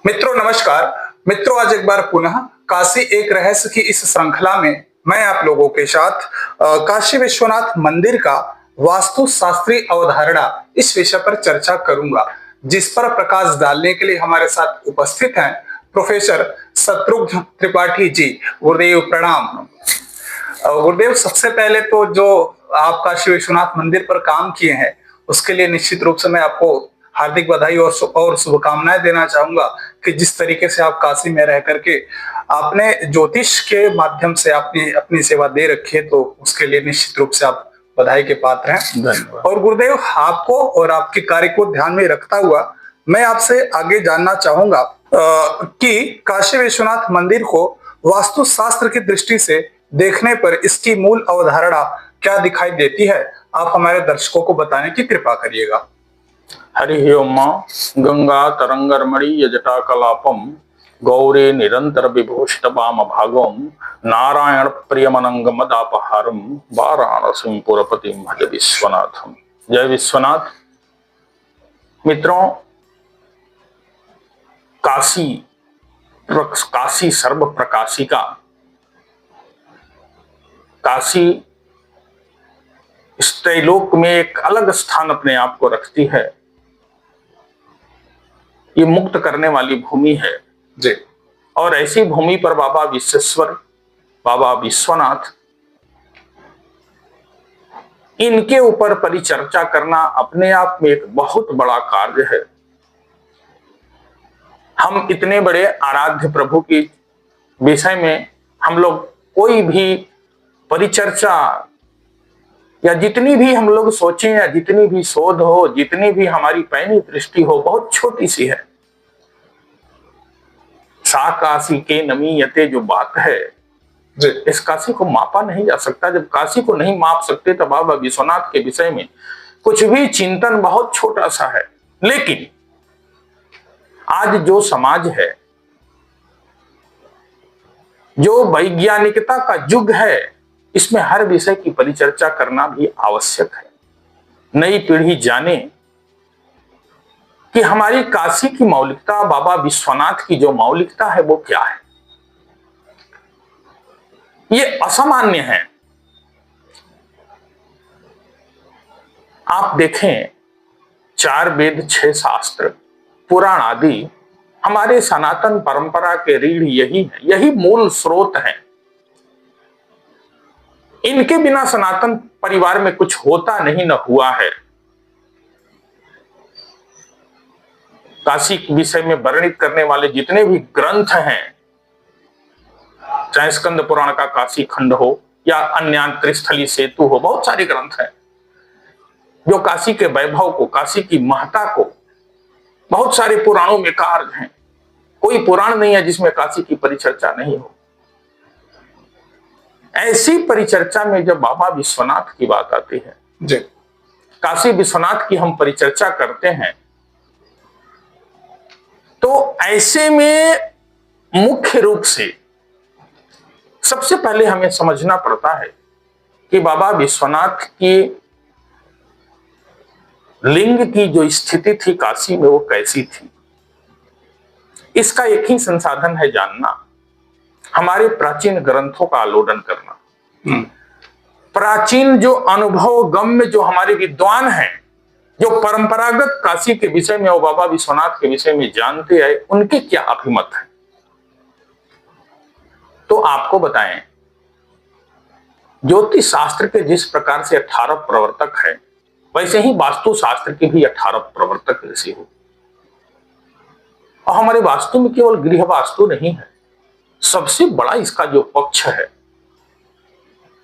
मित्रों नमस्कार। मित्रों आज एक बार पुनः काशी एक रहस्य की इस श्रृंखला में मैं आप लोगों के साथ काशी विश्वनाथ मंदिर का वास्तु शास्त्रीय अवधारणा इस विषय पर चर्चा करूंगा, जिस पर प्रकाश डालने के लिए हमारे साथ उपस्थित हैं प्रोफेसर शत्रुघ्न त्रिपाठी जी। गुरुदेव प्रणाम। गुरुदेव, सबसे पहले तो जो आप काशी विश्वनाथ मंदिर पर काम किए हैं उसके लिए निश्चित रूप से मैं आपको हार्दिक बधाई और शुभकामनाएं देना चाहूंगा कि जिस तरीके से आप काशी में रह करके आपने ज्योतिष के माध्यम से आपने अपनी सेवा दे रखी है, तो उसके लिए निश्चित रूप से आप बधाई के पात्र हैं। धन्यवाद। और गुरुदेव, आपको और आपके कार्य को ध्यान में रखता हुआ मैं आपसे आगे जानना चाहूंगा कि काशी विश्वनाथ मंदिर को वास्तुशास्त्र की दृष्टि से देखने पर इसकी मूल अवधारणा क्या दिखाई देती है, आप हमारे दर्शकों को बताने की कृपा करिएगा। हरि ओम। गंगा तरंगरमणि यजटा कलापम गौरे निरंतर विभूषित वाम भागम नारायण प्रियमनंग मदापहारम वाराणसी पुरपति भज विश्वनाथम। जय विश्वनाथ। मित्रों, काशी सर्व प्रकाशिका, काशी इस त्रैलोक में एक अलग स्थान अपने आप को रखती है। ये मुक्त करने वाली भूमि है जी। और ऐसी भूमि पर बाबा विश्वेश्वर, बाबा विश्वनाथ, इनके ऊपर परिचर्चा करना अपने आप में एक बहुत बड़ा कार्य है। हम इतने बड़े आराध्य प्रभु की विषय में हम लोग कोई भी परिचर्चा या जितनी भी हम लोग सोचें या जितनी भी शोध हो, जितनी भी हमारी पैनी दृष्टि हो, बहुत छोटी सी है। सा काशी के नमीयते जो बात है, इस काशी को मापा नहीं जा सकता। जब काशी को नहीं माप सकते तब बाबा विश्वनाथ के विषय में कुछ भी चिंतन बहुत छोटा सा है। लेकिन आज जो समाज है, जो वैज्ञानिकता का युग है, इसमें हर विषय की परिचर्चा करना भी आवश्यक है। नई पीढ़ी जाने कि हमारी काशी की मौलिकता, बाबा विश्वनाथ की जो मौलिकता है वो क्या है। ये असामान्य है। आप देखें, 4 वेद, 6 शास्त्र, पुराण आदि हमारे सनातन परंपरा के रीढ़ यही है, यही मूल स्रोत है। इनके बिना सनातन परिवार में कुछ होता नहीं, न हुआ है। काशी के विषय में वर्णित करने वाले जितने भी ग्रंथ हैं, चाहे स्कंद पुराण का काशी खंड हो या अन्य त्रिस्थली सेतु हो, बहुत सारे ग्रंथ हैं जो काशी के वैभव को, काशी की महत्ता को, बहुत सारे पुराणों में कार्य हैं। कोई पुराण नहीं है जिसमें काशी की परिचर्चा नहीं हो। ऐसी परिचर्चा में जब बाबा विश्वनाथ की बात आती है जी, काशी विश्वनाथ की हम परिचर्चा करते हैं, तो ऐसे में मुख्य रूप से सबसे पहले हमें समझना पड़ता है कि बाबा विश्वनाथ की लिंग की जो स्थिति थी काशी में, वो कैसी थी। इसका एक ही संसाधन है जानना, हमारे प्राचीन ग्रंथों का आलोडन करना। प्राचीन जो अनुभव गम्य जो हमारे विद्वान हैं, जो परंपरागत काशी के विषय में और बाबा विश्वनाथ के विषय में जानते हैं, उनके क्या अभिमत है। तो आपको बताएं, ज्योतिष शास्त्र के जिस प्रकार से 18 प्रवर्तक है, वैसे ही वास्तु शास्त्र के भी 18 प्रवर्तक ऐसे हो। और हमारे वास्तु में केवल गृह वास्तु नहीं है, सबसे बड़ा इसका जो पक्ष है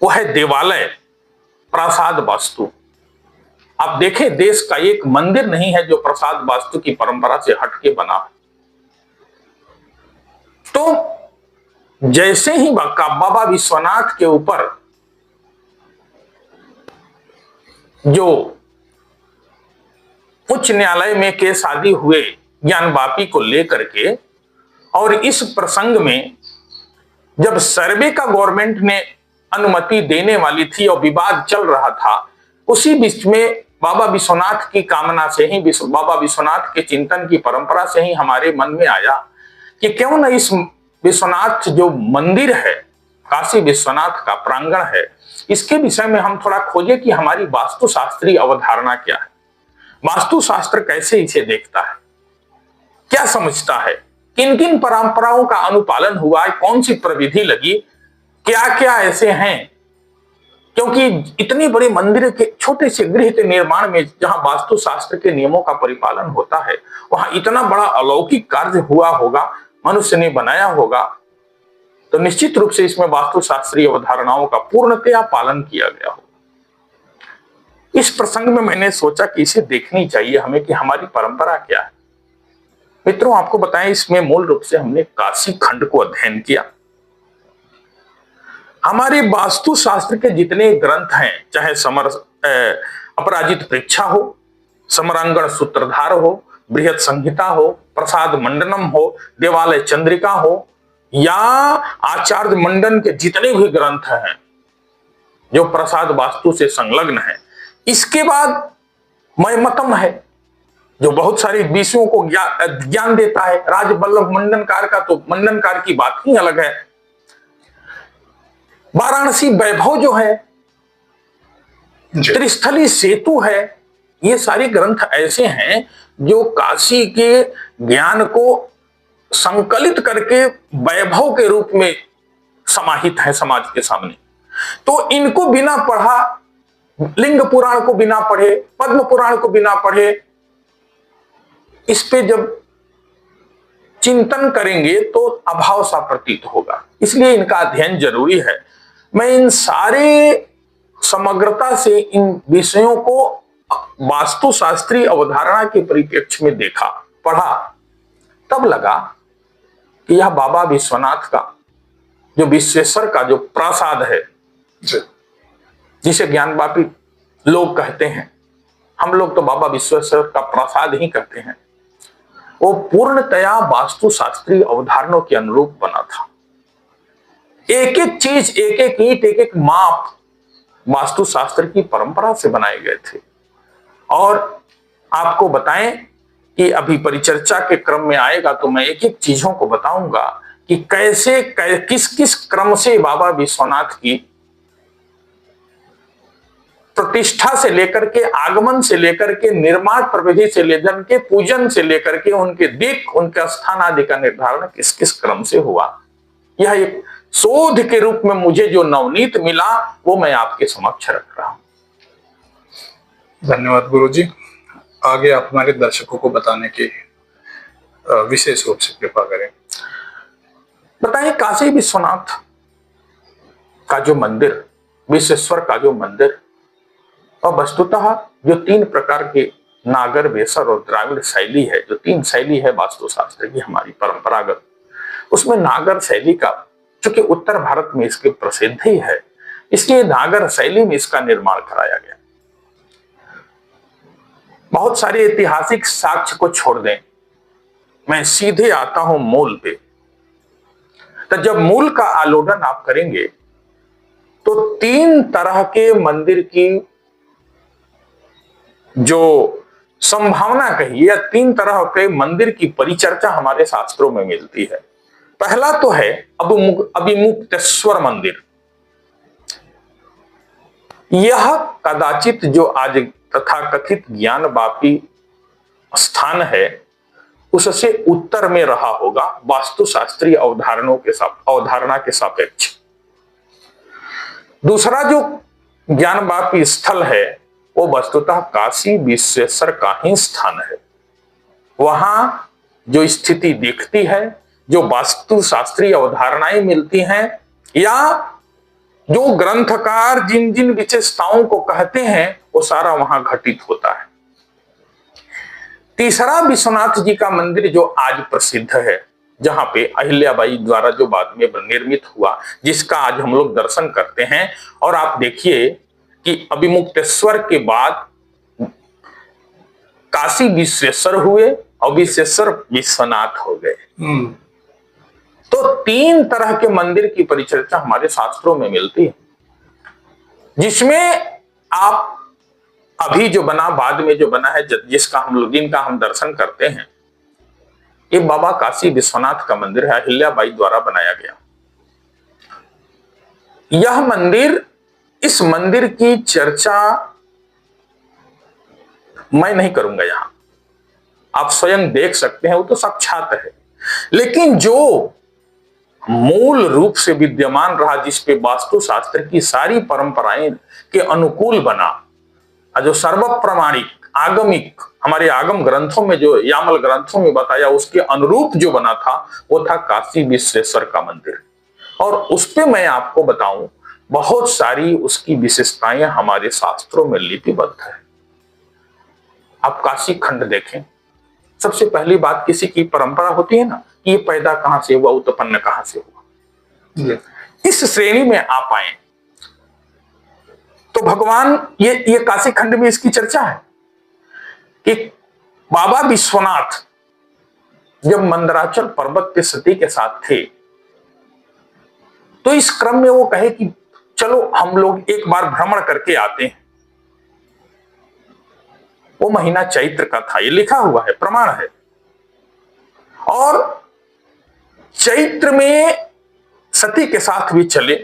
वो है देवालय, प्रासाद वास्तु। आप देखें, देश का एक मंदिर नहीं है जो प्रासाद वास्तु की परंपरा से हटके बना है। तो जैसे ही बाबा विश्वनाथ के ऊपर जो उच्च न्यायालय में केस आदि हुए ज्ञानवापी को लेकर के, और इस प्रसंग में जब सर्वे का गवर्नमेंट ने अनुमति देने वाली थी और विवाद चल रहा था, उसी बीच में बाबा विश्वनाथ की कामना से ही, बाबा विश्वनाथ के चिंतन की परंपरा से ही हमारे मन में आया कि क्यों न इस विश्वनाथ जो मंदिर है, काशी विश्वनाथ का प्रांगण है, इसके विषय में हम थोड़ा खोजें कि हमारी वास्तुशास्त्रीय अवधारणा क्या है, वास्तुशास्त्र कैसे इसे देखता है, क्या समझता है, किन किन परंपराओं का अनुपालन हुआ है, कौन सी प्रविधि लगी, क्या क्या ऐसे हैं। क्योंकि इतनी बड़ी मंदिर के छोटे से गृह के निर्माण में जहां वास्तुशास्त्र के नियमों का परिपालन होता है, वहां इतना बड़ा अलौकिक कार्य हुआ होगा, मनुष्य ने बनाया होगा, तो निश्चित रूप से इसमें वास्तुशास्त्रीय अवधारणाओं का पूर्णतया पालन किया गया हो। इस प्रसंग में मैंने सोचा कि इसे देखनी चाहिए हमें कि हमारी परंपरा क्या है। मित्रों, आपको बताएं, इसमें मूल रूप से हमने काशी खंड को अध्ययन किया। हमारे वास्तुशास्त्र के जितने ग्रंथ हैं, चाहे अपराजित परीक्षा हो, समरांगण सूत्रधार हो, बृहत संहिता हो, प्रसाद मंडनम हो, देवालय चंद्रिका हो, या आचार्य मंडन के जितने भी ग्रंथ हैं जो प्रसाद वास्तु से संलग्न है, इसके बाद मयमतम है जो बहुत सारे विषयों को ज्ञान देता है। राजवल्लभ मंडनकार का तो मंडनकार की बात ही अलग है। वाराणसी वैभव जो है, त्रिस्थली सेतु है, ये सारे ग्रंथ ऐसे हैं जो काशी के ज्ञान को संकलित करके वैभव के रूप में समाहित है समाज के सामने। तो इनको बिना पढ़ा, लिंग पुराण को बिना पढ़े, पद्म पुराण को बिना पढ़े, इस पे जब चिंतन करेंगे तो अभाव सा प्रतीत होगा। इसलिए इनका अध्ययन जरूरी है। मैं इन सारे समग्रता से इन विषयों को वास्तुशास्त्रीय अवधारणा के परिप्रेक्ष्य में देखा, पढ़ा, तब लगा कि यह बाबा विश्वनाथ का जो विश्वेश्वर का जो प्रासाद है, जिसे ज्ञानवापी लोग कहते हैं, हम लोग तो बाबा विश्वेश्वर का प्रासाद ही कहते हैं, वो पूर्णतया वास्तुशास्त्रीय अवधारणाओं के अनुरूप बना था। एक एक चीज, एक एक ईंट, एक एक माप वास्तुशास्त्र की परंपरा से बनाए गए थे। और आपको बताएं कि अभी परिचर्चा के क्रम में आएगा तो मैं एक एक चीजों को बताऊंगा कि कैसे किस किस क्रम से बाबा विश्वनाथ की प्रतिष्ठा से लेकर के, आगमन से लेकर के, निर्माण प्रविधि से लेकर के, पूजन से लेकर के, उनके दिक्, उनका स्थान आदि का निर्धारण किस किस क्रम से हुआ। यह एक शोध के रूप में मुझे जो नवनीत मिला वो मैं आपके समक्ष रख रहा हूं। धन्यवाद गुरुजी। आगे आप हमारे दर्शकों को बताने की विशेष रूप से कृपा करें। बताइए, काशी विश्वनाथ का जो मंदिर, विश्वेश्वर का जो मंदिर, और वस्तुतः जो 3 प्रकार के नागर, बेसर और द्राविड़ शैली है, जो 3 शैली है वास्तुशास्त्र की हमारी परंपरागत, उसमें नागर शैली का, चूंकि उत्तर भारत में इसके प्रसिद्ध ही है, इसलिए नागर शैली में इसका निर्माण कराया गया। बहुत सारे ऐतिहासिक साक्ष्य को छोड़ दें, मैं सीधे आता हूं मूल पे। तो जब मूल का आलोडन आप करेंगे तो 3 तरह के मंदिर की जो संभावना कही, या 3 तरह के मंदिर की परिचर्चा हमारे शास्त्रों में मिलती है। पहला तो है अभिमुक्तेश्वर मंदिर। यह कदाचित जो आज तथाकथित ज्ञानवापी स्थान है उससे उत्तर में रहा होगा वास्तुशास्त्रीय अवधारणा के सापेक्ष। दूसरा जो ज्ञानवापी स्थल है वो वस्तुतः काशी विश्वेश्वर का ही स्थान है। वहां जो स्थिति दिखती है, जो वास्तुशास्त्रीय अवधारणाएं मिलती हैं, या जो ग्रंथकार जिन जिन विशेषताओं को कहते हैं वो सारा वहां घटित होता है। तीसरा विश्वनाथ जी का मंदिर जो आज प्रसिद्ध है, जहां पे अहिल्याबाई द्वारा जो बाद में निर्मित हुआ, जिसका आज हम लोग दर्शन करते हैं। और आप देखिए कि अभिमुक्तेश्वर के बाद काशी विश्वेश्वर हुए और विश्वेश्वर विश्वनाथ हो गए। तो 3 तरह के मंदिर की परिचर्चा हमारे शास्त्रों में मिलती है, जिसमें आप अभी जो बना, बाद में जो बना है, जिनका हम दर्शन करते हैं, ये बाबा काशी विश्वनाथ का मंदिर है, अहिल्याबाई द्वारा बनाया गया। यह मंदिर, इस मंदिर की चर्चा मैं नहीं करूंगा यहां, आप स्वयं देख सकते हैं, वो तो साक्षात है। लेकिन जो मूल रूप से विद्यमान रहा, जिसपे वास्तुशास्त्र की सारी परंपराएं के अनुकूल बना, जो सर्व प्रमाणिक आगमिक हमारे आगम ग्रंथों में, जो यामल ग्रंथों में बताया, उसके अनुरूप जो बना था, वो था काशी विश्वेश्वर का मंदिर। और उस पे मैं आपको बताऊं, बहुत सारी उसकी विशेषताएं हमारे शास्त्रों में लिपिबद्ध है। आप काशी खंड देखें, सबसे पहली बात, किसी की परंपरा होती है ना, ये पैदा कहां से हुआ, उत्पन्न कहां से हुआ। इस श्रेणी में आप आए तो भगवान, ये काशी खंड में इसकी चर्चा है कि बाबा विश्वनाथ जब मंदराचल पर्वत पे सती के साथ थे, तो इस क्रम में वो कहे कि चलो हम लोग एक बार भ्रमण करके आते हैं। वो महीना चैत्र का था, ये लिखा हुआ है, प्रमाण है। और चैत्र में सती के साथ भी चले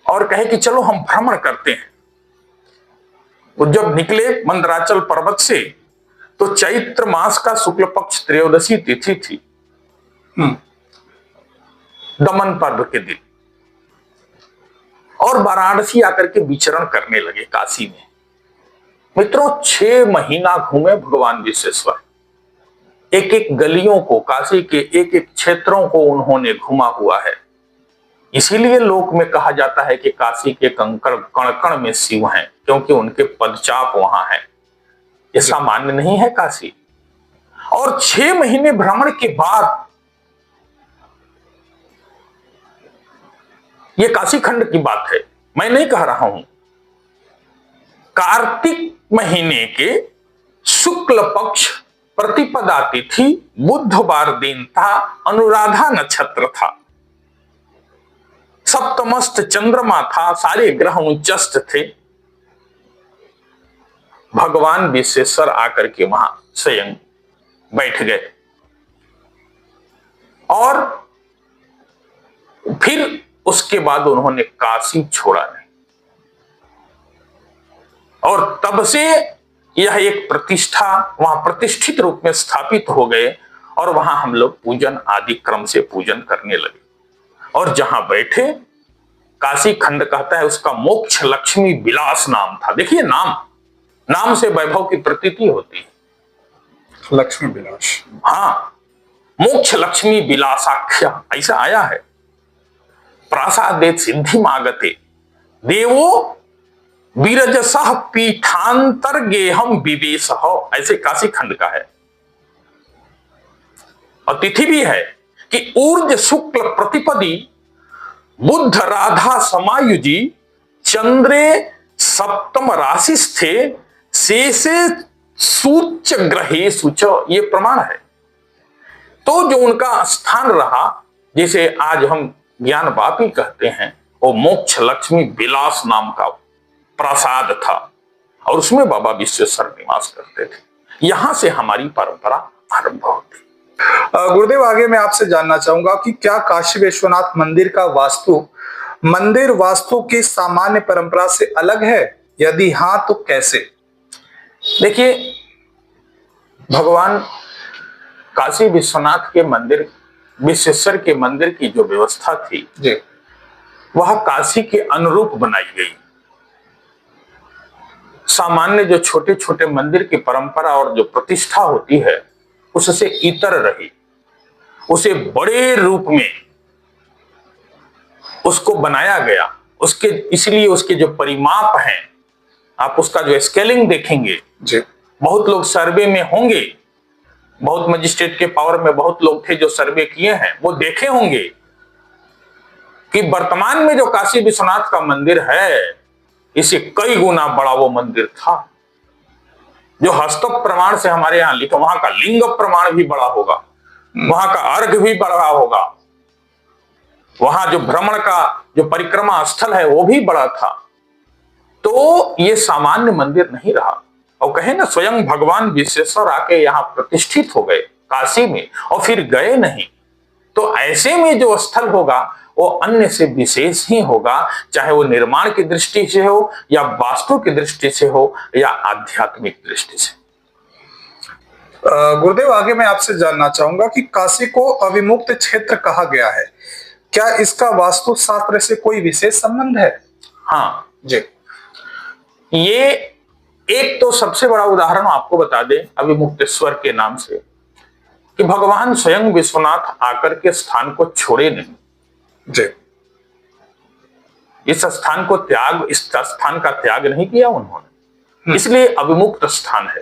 और कहे कि चलो हम भ्रमण करते हैं। वो जब निकले मंदराचल पर्वत से, तो चैत्र मास का शुक्ल पक्ष त्रयोदशी तिथि थी, दमन पर्व के दिन, और वाराणसी आकर के विचरण करने लगे काशी में। मित्रों, 6 महीना घूमे भगवान विश्वेश्वर, एक एक गलियों को, काशी के एक एक क्षेत्रों को उन्होंने घुमा हुआ है। इसीलिए लोक में कहा जाता है कि काशी के कंकड़ कण कण में शिव हैं, क्योंकि उनके पदचाप वहां हैं। ये सामान्य नहीं है काशी। और 6 महीने भ्रमण के बाद ये काशी खंड की बात है, मैं नहीं कह रहा हूं। कार्तिक महीने के शुक्ल पक्ष प्रतिपदा तिथि बुधवार दिन था, अनुराधा नक्षत्र था, सप्तमस्त चंद्रमा था, सारे ग्रह उच्चस्त थे। भगवान विश्वेश्वर आकर के वहां स्वयं बैठ गए और फिर उसके बाद उन्होंने काशी छोड़ा नहीं। और तब से यह एक प्रतिष्ठा वहां प्रतिष्ठित रूप में स्थापित हो गए, और वहां हम लोग पूजन आदि क्रम से पूजन करने लगे। और जहां बैठे, काशी खंड कहता है उसका मोक्ष लक्ष्मी विलास नाम था। देखिए, नाम से वैभव की प्रतीति होती है। लक्ष्मी विलास, हाँ, मोक्ष लक्ष्मी विलासाख्य ऐसा आया है। प्रासादे सिद्धि मागते देवो बीरजसह पीठांतर गेहम विवेश, ऐसे काशी खंड का है। और तिथि भी है कि ऊर्ज शुक्ल प्रतिपदी बुद्ध राधा समायुजी चंद्रे सप्तम राशि स्थे शेषे सूच ग्रहे सूच, ये प्रमाण है। तो जो उनका स्थान रहा, जिसे आज हम ज्ञान वापी कहते हैं, वो मोक्ष लक्ष्मी विलास नाम का प्रासाद था, और उसमें बाबा विश्वेश्वर निवास करते थे। यहां से हमारी परंपरा आरंभ होती। गुरुदेव, आगे मैं आपसे जानना चाहूंगा कि क्या काशी विश्वनाथ मंदिर का वास्तु मंदिर वास्तु की सामान्य परंपरा से अलग है? यदि हां तो कैसे? देखिए, भगवान काशी विश्वनाथ के मंदिर, विश्वेश्वर के मंदिर की जो व्यवस्था थी जी, वह काशी के अनुरूप बनाई गई। सामान्य जो छोटे छोटे मंदिर की परंपरा और जो प्रतिष्ठा होती है, उससे इतर रही। उसे बड़े रूप में उसको बनाया गया। उसके इसलिए उसके जो परिमाप हैं, आप उसका जो स्केलिंग देखेंगे जी, बहुत लोग सर्वे में होंगे, बहुत मजिस्ट्रेट के पावर में बहुत लोग थे जो सर्वे किए हैं, वो देखे होंगे कि वर्तमान में जो काशी विश्वनाथ का मंदिर है, इससे कई गुना बड़ा वो मंदिर था। जो हस्तक प्रमाण से हमारे यहां लिखा, वहां का लिंग प्रमाण भी बड़ा होगा, वहां का अर्घ भी बड़ा होगा, वहां जो भ्रमण का जो परिक्रमा स्थल है वो भी बड़ा था। तो ये सामान्य मंदिर नहीं रहा। और कहे ना स्वयं भगवान विश्वेश्वर आके यहाँ प्रतिष्ठित हो गए काशी में और फिर गए नहीं, तो ऐसे में जो स्थल होगा वो अन्य से विशेष ही होगा, चाहे वो निर्माण की दृष्टि से हो या वास्तु की दृष्टि से हो या आध्यात्मिक दृष्टि से। गुरुदेव, आगे मैं आपसे जानना चाहूंगा कि काशी को अविमुक्त क्षेत्र कहा गया है, क्या इसका वास्तु शास्त्र से कोई विशेष संबंध है? हाँ जी। ये एक तो सबसे बड़ा उदाहरण आपको बता दें अविमुक्तेश्वर के नाम से कि भगवान स्वयं विश्वनाथ आकर के स्थान को छोड़े नहीं। जी। इस स्थान का त्याग नहीं किया उन्होंने, इसलिए अविमुक्त स्थान है।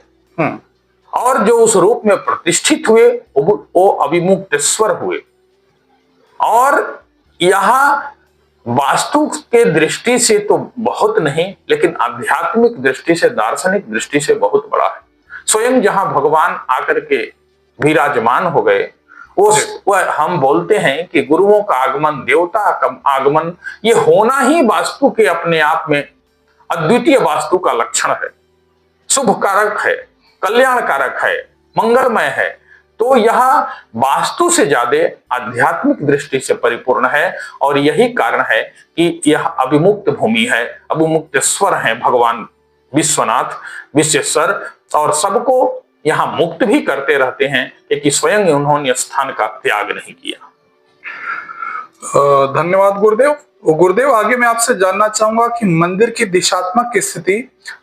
और जो उस रूप में प्रतिष्ठित हुए वो अविमुक्तेश्वर हुए। और यहां वास्तु के दृष्टि से तो बहुत नहीं, लेकिन आध्यात्मिक दृष्टि से, दार्शनिक दृष्टि से बहुत बड़ा है। स्वयं जहां भगवान आकर के विराजमान हो गए, वह हम बोलते हैं कि गुरुओं का आगमन, देवता का आगमन, ये होना ही वास्तु के अपने आप में अद्वितीय वास्तु का लक्षण है। शुभ कारक है, कल्याण कारक है, मंगलमय है। तो यह वास्तु से ज्यादा आध्यात्मिक दृष्टि से परिपूर्ण है और यही कारण है कि यह अविमुक्त भूमि है, अविमुक्तेश्वर है भगवान विश्वनाथ विश्वेश्वर, और सबको यहां मुक्त भी करते रहते हैं कि स्वयं उन्होंने स्थान का त्याग नहीं किया। धन्यवाद गुरुदेव। गुरुदेव, आगे मैं आपसे जानना चाहूंगा कि मंदिर की दिशात्मक स्थिति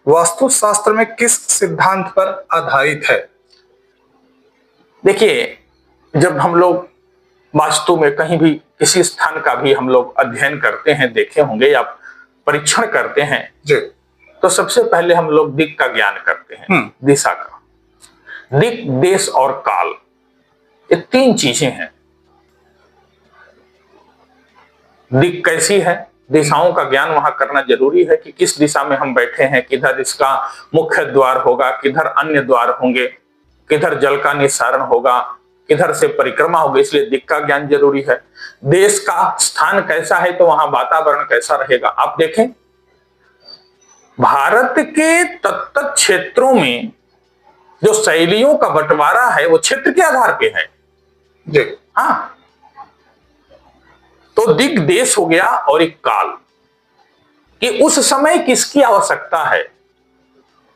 वास्तु शास्त्र में किस सिद्धांत पर आधारित है? देखिए, जब हम लोग वास्तु में कहीं भी किसी स्थान का भी हम लोग अध्ययन करते हैं, देखे होंगे या परीक्षण करते हैं जी, तो सबसे पहले हम लोग दिक् का ज्ञान करते हैं, दिशा का। दिक्, देश और काल, ये तीन चीजें हैं। दिक् कैसी है, दिशाओं का ज्ञान वहां करना जरूरी है कि किस दिशा में हम बैठे हैं, किधर इसका मुख्य द्वार होगा, किधर अन्य द्वार होंगे, किधर जल का निस्सारण होगा, किधर से परिक्रमा होगी, इसलिए दिक् का ज्ञान जरूरी है। देश का स्थान कैसा है तो वहां वातावरण कैसा रहेगा। आप देखें, भारत के तत्त क्षेत्रों में जो शैलियों का बंटवारा है वो क्षेत्र के आधार पे है। जी। हाँ, तो दिक्, देश हो गया और एक काल, कि उस समय किसकी आवश्यकता है,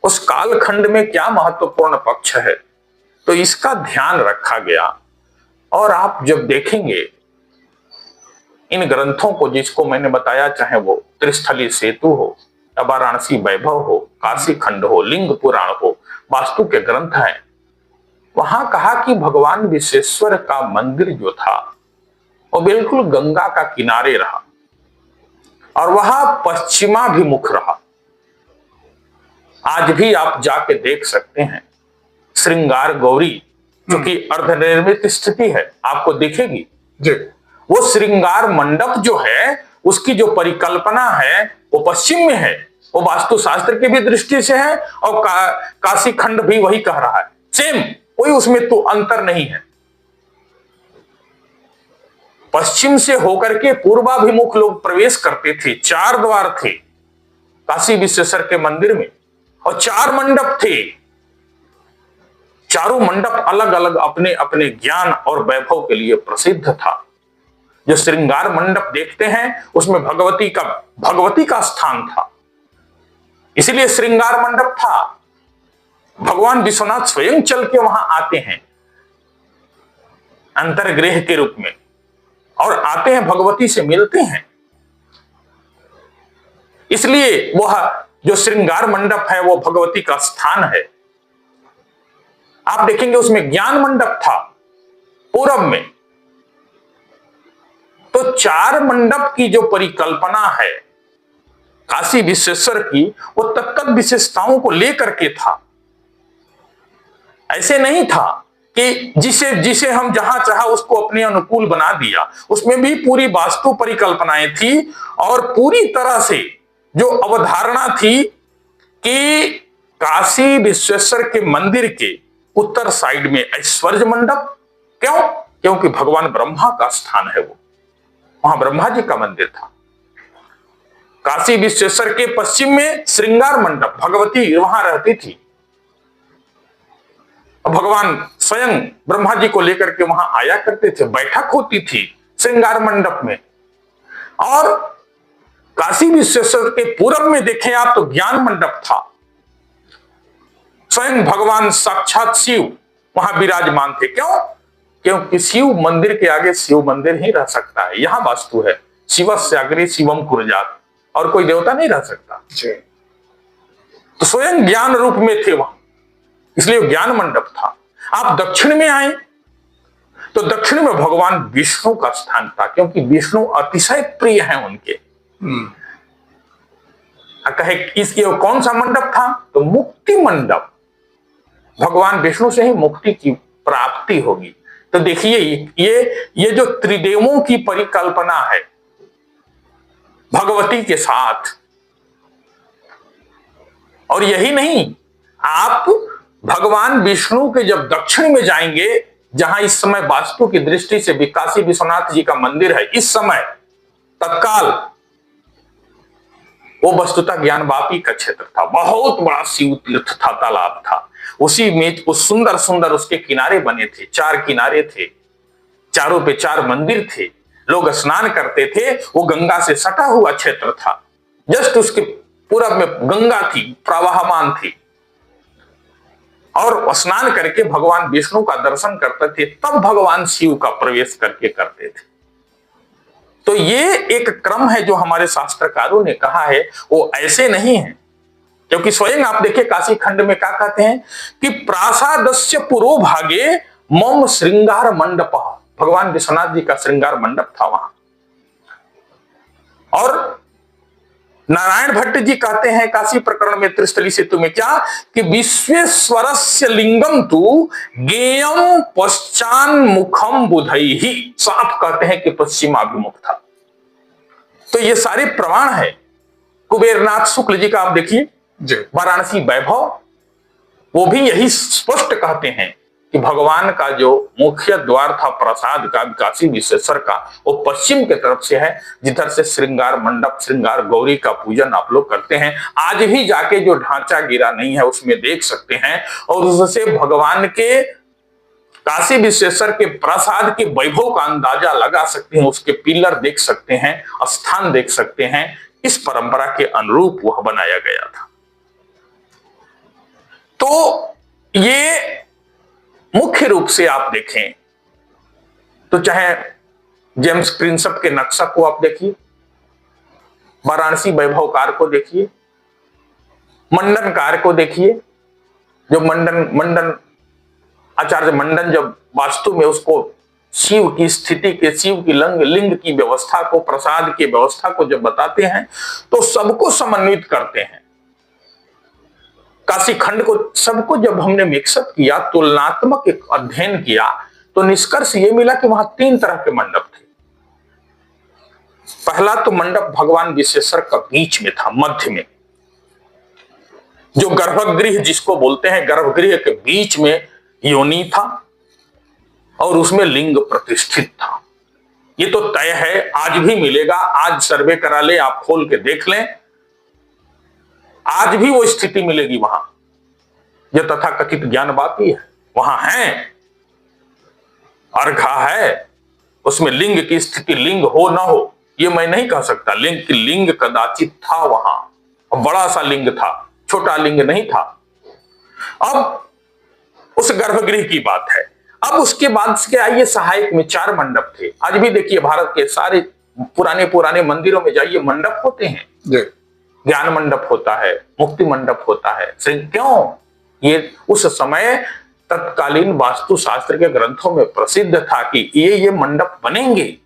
उस काल खंड में क्या महत्वपूर्ण पक्ष है, तो इसका ध्यान रखा गया। और आप जब देखेंगे इन ग्रंथों को, जिसको मैंने बताया, चाहे वो त्रिस्थली सेतु हो, वाराणसी वैभव हो, काशी खंड हो, लिंग पुराण हो, वास्तु के ग्रंथ हैं, वहां कहा कि भगवान विश्वेश्वर का मंदिर जो था वो बिल्कुल गंगा का किनारे रहा और वहां पश्चिमाभिमुख रहा। आज भी आप जाके देख सकते हैं श्रृंगार गौरी, जो कि अर्धनिर्मित स्थिति है, आपको दिखेगी जी। वो श्रृंगार मंडप जो है, उसकी जो परिकल्पना है वो पश्चिम में है, वो वास्तु शास्त्र की भी दृष्टि से है और काशी खंड भी वही कह रहा है, सेम, कोई उसमें तो अंतर नहीं है। पश्चिम से होकर के पूर्वाभिमुख लोग प्रवेश करते थे, 4 द्वार थे काशी विश्वेश्वर के मंदिर में और 4 मंडप थे। चारों मंडप अलग अलग अपने अपने ज्ञान और वैभव के लिए प्रसिद्ध था। जो श्रृंगार मंडप देखते हैं उसमें भगवती का स्थान था, इसलिए श्रृंगार मंडप था। भगवान विश्वनाथ स्वयं चल के वहां आते हैं अंतर्गृह के रूप में और आते हैं, भगवती से मिलते हैं, इसलिए वह जो श्रृंगार मंडप है वो भगवती का स्थान है। आप देखेंगे उसमें ज्ञान मंडप था पूरब में। तो 4 मंडप की जो परिकल्पना है काशी विश्वेश्वर की, वो तत्त विशेषताओं को लेकर के था। ऐसे नहीं था कि जिसे हम जहां चाहा उसको अपने अनुकूल बना दिया। उसमें भी पूरी वास्तु परिकल्पनाएं थी और पूरी तरह से जो अवधारणा थी कि काशी विश्वेश्वर के मंदिर के उत्तर साइड में ऐश्वर्य मंडप, क्यों? क्योंकि भगवान ब्रह्मा का स्थान है, वो वहां ब्रह्मा जी का मंदिर था। काशी विश्वेश्वर के पश्चिम में श्रृंगार मंडप, भगवती वहां रहती थी, भगवान स्वयं ब्रह्मा जी को लेकर के वहां आया करते थे, बैठक होती थी श्रृंगार मंडप में। और काशी विश्वेश्वर के पूरब में देखें आप तो ज्ञान मंडप था, स्वयं भगवान साक्षात शिव वहां विराजमान थे। क्यों? क्योंकि शिव मंदिर के आगे शिव मंदिर ही रह सकता है, यहां वास्तु है शिवस्य अग्रे शिवम कुरजात, और कोई देवता नहीं रह सकता। तो स्वयं ज्ञान रूप में थे वहां, इसलिए ज्ञान मंडप था। आप दक्षिण में आए तो दक्षिण में भगवान विष्णु का स्थान था, क्योंकि विष्णु अतिशय प्रिय हैं उनके। कहे इसके कौन सा मंडप था? तो मुक्ति मंडप, भगवान विष्णु से ही मुक्ति की प्राप्ति होगी। तो देखिए ये जो त्रिदेवों की परिकल्पना है भगवती के साथ, और यही नहीं, आप भगवान विष्णु के जब दक्षिण में जाएंगे, जहां इस समय वास्तु की दृष्टि से काशी विश्वनाथ जी का मंदिर है, इस समय तत्काल वो वस्तुतः ज्ञानवापी का क्षेत्र था, बहुत बड़ा शिव तीर्थ था, तालाब था, उसी में उस सुंदर सुंदर उसके किनारे बने थे, 4 किनारे थे, चारों पे 4 मंदिर थे, लोग स्नान करते थे, वो गंगा से सटा हुआ क्षेत्र था, जस्ट उसके पूरब में गंगा थी, प्रवाहमान थी, और स्नान करके भगवान विष्णु का दर्शन करते थे, तब भगवान शिव का प्रवेश करके करते थे। तो ये एक क्रम है जो हमारे शास्त्रकारों ने कहा है, वो ऐसे नहीं है, क्योंकि स्वयं आप देखिए काशी खंड में क्या कहते हैं कि प्रासादस्य पुरो भागे मम श्रृंगार मंडप, भगवान विश्वनाथ जी का श्रृंगार मंडप था वहां। और नारायण भट्ट जी कहते हैं काशी प्रकरण में त्रिस्थली सेतु में क्या, कि विश्वेश्वरस्य लिंगम तु गेयम पश्चान मुखम बुधैहि, साफ कहते हैं कि पश्चिमाभिमुख था। तो ये सारे प्रमाण है। कुबेरनाथ शुक्ल जी का आप देखिए वाराणसी वैभव, वो भी यही स्पष्ट कहते हैं कि भगवान का जो मुख्य द्वार था प्रसाद का, काशी विश्वेश्वर का, वो पश्चिम के तरफ से है, जिधर से श्रृंगार मंडप, श्रृंगार गौरी का पूजन आप लोग करते हैं। आज भी जाके जो ढांचा गिरा नहीं है उसमें देख सकते हैं, और उससे भगवान के काशी विश्वेश्वर के प्रसाद के वैभव का अंदाजा लगा सकते हैं, उसके पिलर देख सकते हैं, स्थान देख सकते हैं। इस परंपरा के अनुरूप वह बनाया गया था। तो ये मुख्य रूप से आप देखें तो चाहे जेम्स प्रिंसप के नक्शा को आप देखिए, वाराणसी वैभवकार को देखिए, मंडनकार को देखिए, जो मंडन आचार्य मंडन जब वास्तु में उसको शिव की स्थिति के, शिव की लिंग की व्यवस्था को, प्रसाद की व्यवस्था को जब बताते हैं तो सबको समन्वित करते हैं। काशी खंड को सबको जब हमने मिक्सअप किया, तुलनात्मक एक अध्ययन किया, तो निष्कर्ष ये मिला कि वहां 3 तरह के मंडप थे। पहला तो मंडप भगवान विश्वेश्वर का बीच में था, मध्य में, जो गर्भगृह जिसको बोलते हैं, गर्भगृह के बीच में योनि था और उसमें लिंग प्रतिष्ठित था। ये तो तय है, आज भी मिलेगा, आज सर्वे करा ले, आप खोल के देख लें, आज भी वो स्थिति मिलेगी वहां। यह तथाकथित ज्ञानवापी है, वहां है, अर्घा है, उसमें लिंग की स्थिति, लिंग हो ना हो ये मैं नहीं कह सकता, लिंग कदाचित था वहां, बड़ा सा लिंग था, छोटा लिंग नहीं था। अब उस गर्भगृह की बात है। अब उसके बाद से आइए, सहायक में 4 मंडप थे। आज भी देखिए भारत के सारे पुराने मंदिरों में जाइए, मंडप होते हैं, ज्ञान मंडप होता है, मुक्ति मंडप होता है। क्यों? ये उस समय तत्कालीन वास्तुशास्त्र के ग्रंथों में प्रसिद्ध था कि ये मंडप बनेंगे,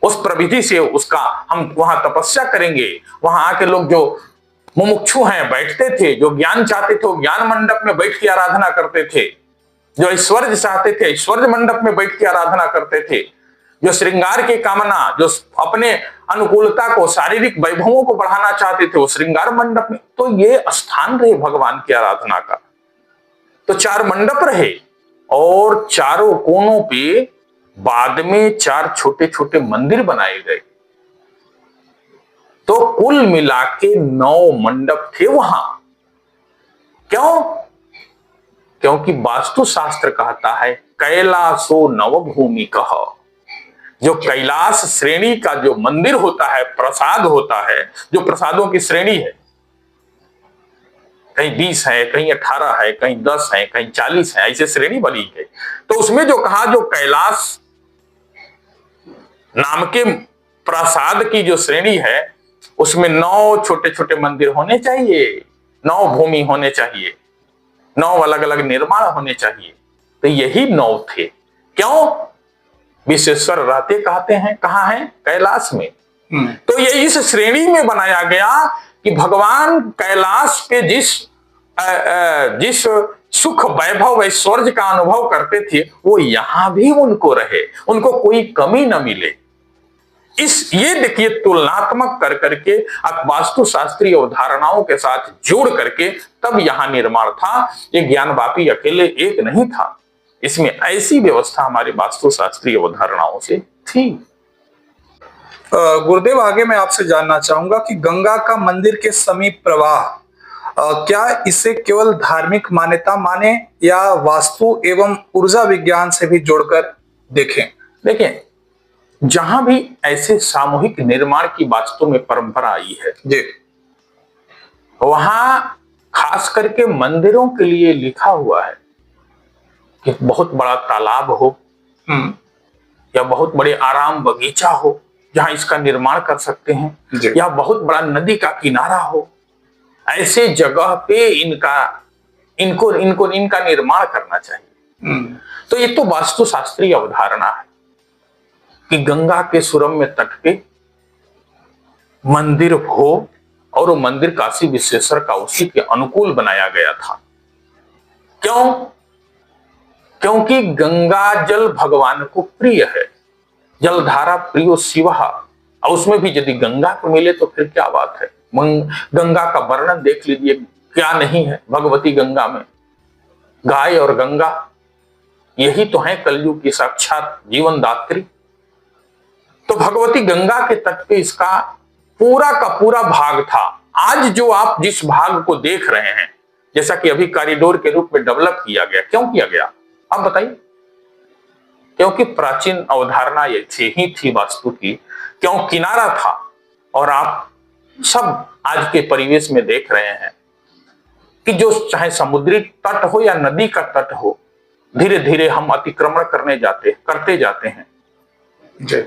उस प्रविधि से उसका हम वहां तपस्या करेंगे। वहां आके लोग जो मुमुक्षु हैं बैठते थे, जो ज्ञान चाहते थे वो ज्ञान मंडप में बैठ के आराधना करते थे, जो ऐश्वर्य चाहते थे ऐश्वर्य मंडप में बैठ के आराधना करते थे, जो श्रृंगार की कामना, जो अपने अनुकूलता को, शारीरिक वैभवों को बढ़ाना चाहते थे, वो श्रृंगार मंडप में। तो ये स्थान रहे भगवान की आराधना का। तो 4 मंडप रहे और चारों कोनों पे बाद में 4 छोटे छोटे मंदिर बनाए गए। तो कुल मिला के 9 मंडप थे वहां। क्यों? क्योंकि वास्तुशास्त्र कहता है कैलासो नवभूमि कह। जो कैलाश श्रेणी का जो मंदिर होता है, प्रसाद होता है, जो प्रसादों की श्रेणी है, कहीं 20 है, कहीं 18 है, कहीं 10 है, कहीं 40 है, ऐसे श्रेणी बनी है। तो उसमें जो कहा, जो कैलाश नाम के प्रसाद की जो श्रेणी है, उसमें 9 छोटे छोटे मंदिर होने चाहिए, 9 भूमि होने चाहिए, 9 अलग अलग निर्माण होने चाहिए। तो यही 9 थे। क्यों? विश्वेश्वर रहते कहते हैं कहाँ है? कैलाश में। तो ये इस श्रेणी में बनाया गया कि भगवान कैलाश पे जिस सुख वैभव ऐश्वर्य का अनुभव करते थे, वो यहां भी उनको रहे, उनको कोई कमी न मिले। ये देखिए, तुलनात्मक कर करके वास्तुशास्त्रीय अवधारणाओं के साथ जोड़ करके तब यहां निर्माण था। ये ज्ञानवापी अकेले एक नहीं था, इसमें ऐसी व्यवस्था हमारी वास्तुशास्त्रीय अवधारणाओं से थी। गुरुदेव, आगे मैं आपसे जानना चाहूंगा कि गंगा का मंदिर के समीप प्रवाह, क्या इसे केवल धार्मिक मान्यता माने या वास्तु एवं ऊर्जा विज्ञान से भी जोड़कर देखें? देखें, जहां भी ऐसे सामूहिक निर्माण की वास्तव में परंपरा आई है जी, वहां खास करके मंदिरों के लिए लिखा हुआ है कि बहुत बड़ा तालाब हो या बहुत बड़े आराम बगीचा हो जहां इसका निर्माण कर सकते हैं, या बहुत बड़ा नदी का किनारा हो, ऐसे जगह पे इनका निर्माण करना चाहिए। तो ये तो वास्तुशास्त्रीय अवधारणा है कि गंगा के सुरम्य तट पे मंदिर हो, और वो मंदिर काशी विश्वेश्वर का उसी के अनुकूल बनाया गया था। क्यों? क्योंकि गंगा जल भगवान को प्रिय है। जलधारा प्रियो शिवः, और उसमें भी यदि गंगा को मिले तो फिर क्या बात है। गंगा का वर्णन देख लीजिए, क्या नहीं है भगवती गंगा में। गाय और गंगा यही तो है कलयुग की साक्षात जीवन दात्री। तो भगवती गंगा के तट पे इसका पूरा का पूरा भाग था। आज जो आप जिस भाग को देख रहे हैं, जैसा कि अभी कॉरिडोर के रूप में डेवलप किया गया, क्यों किया गया आप बताइए? क्योंकि प्राचीन अवधारणा ये ही थी वास्तु की, क्यों किनारा था। और आप सब आज के परिवेश में देख रहे हैं कि जो चाहे समुद्री तट हो या नदी का तट हो, धीरे धीरे हम अतिक्रमण करते जाते हैं,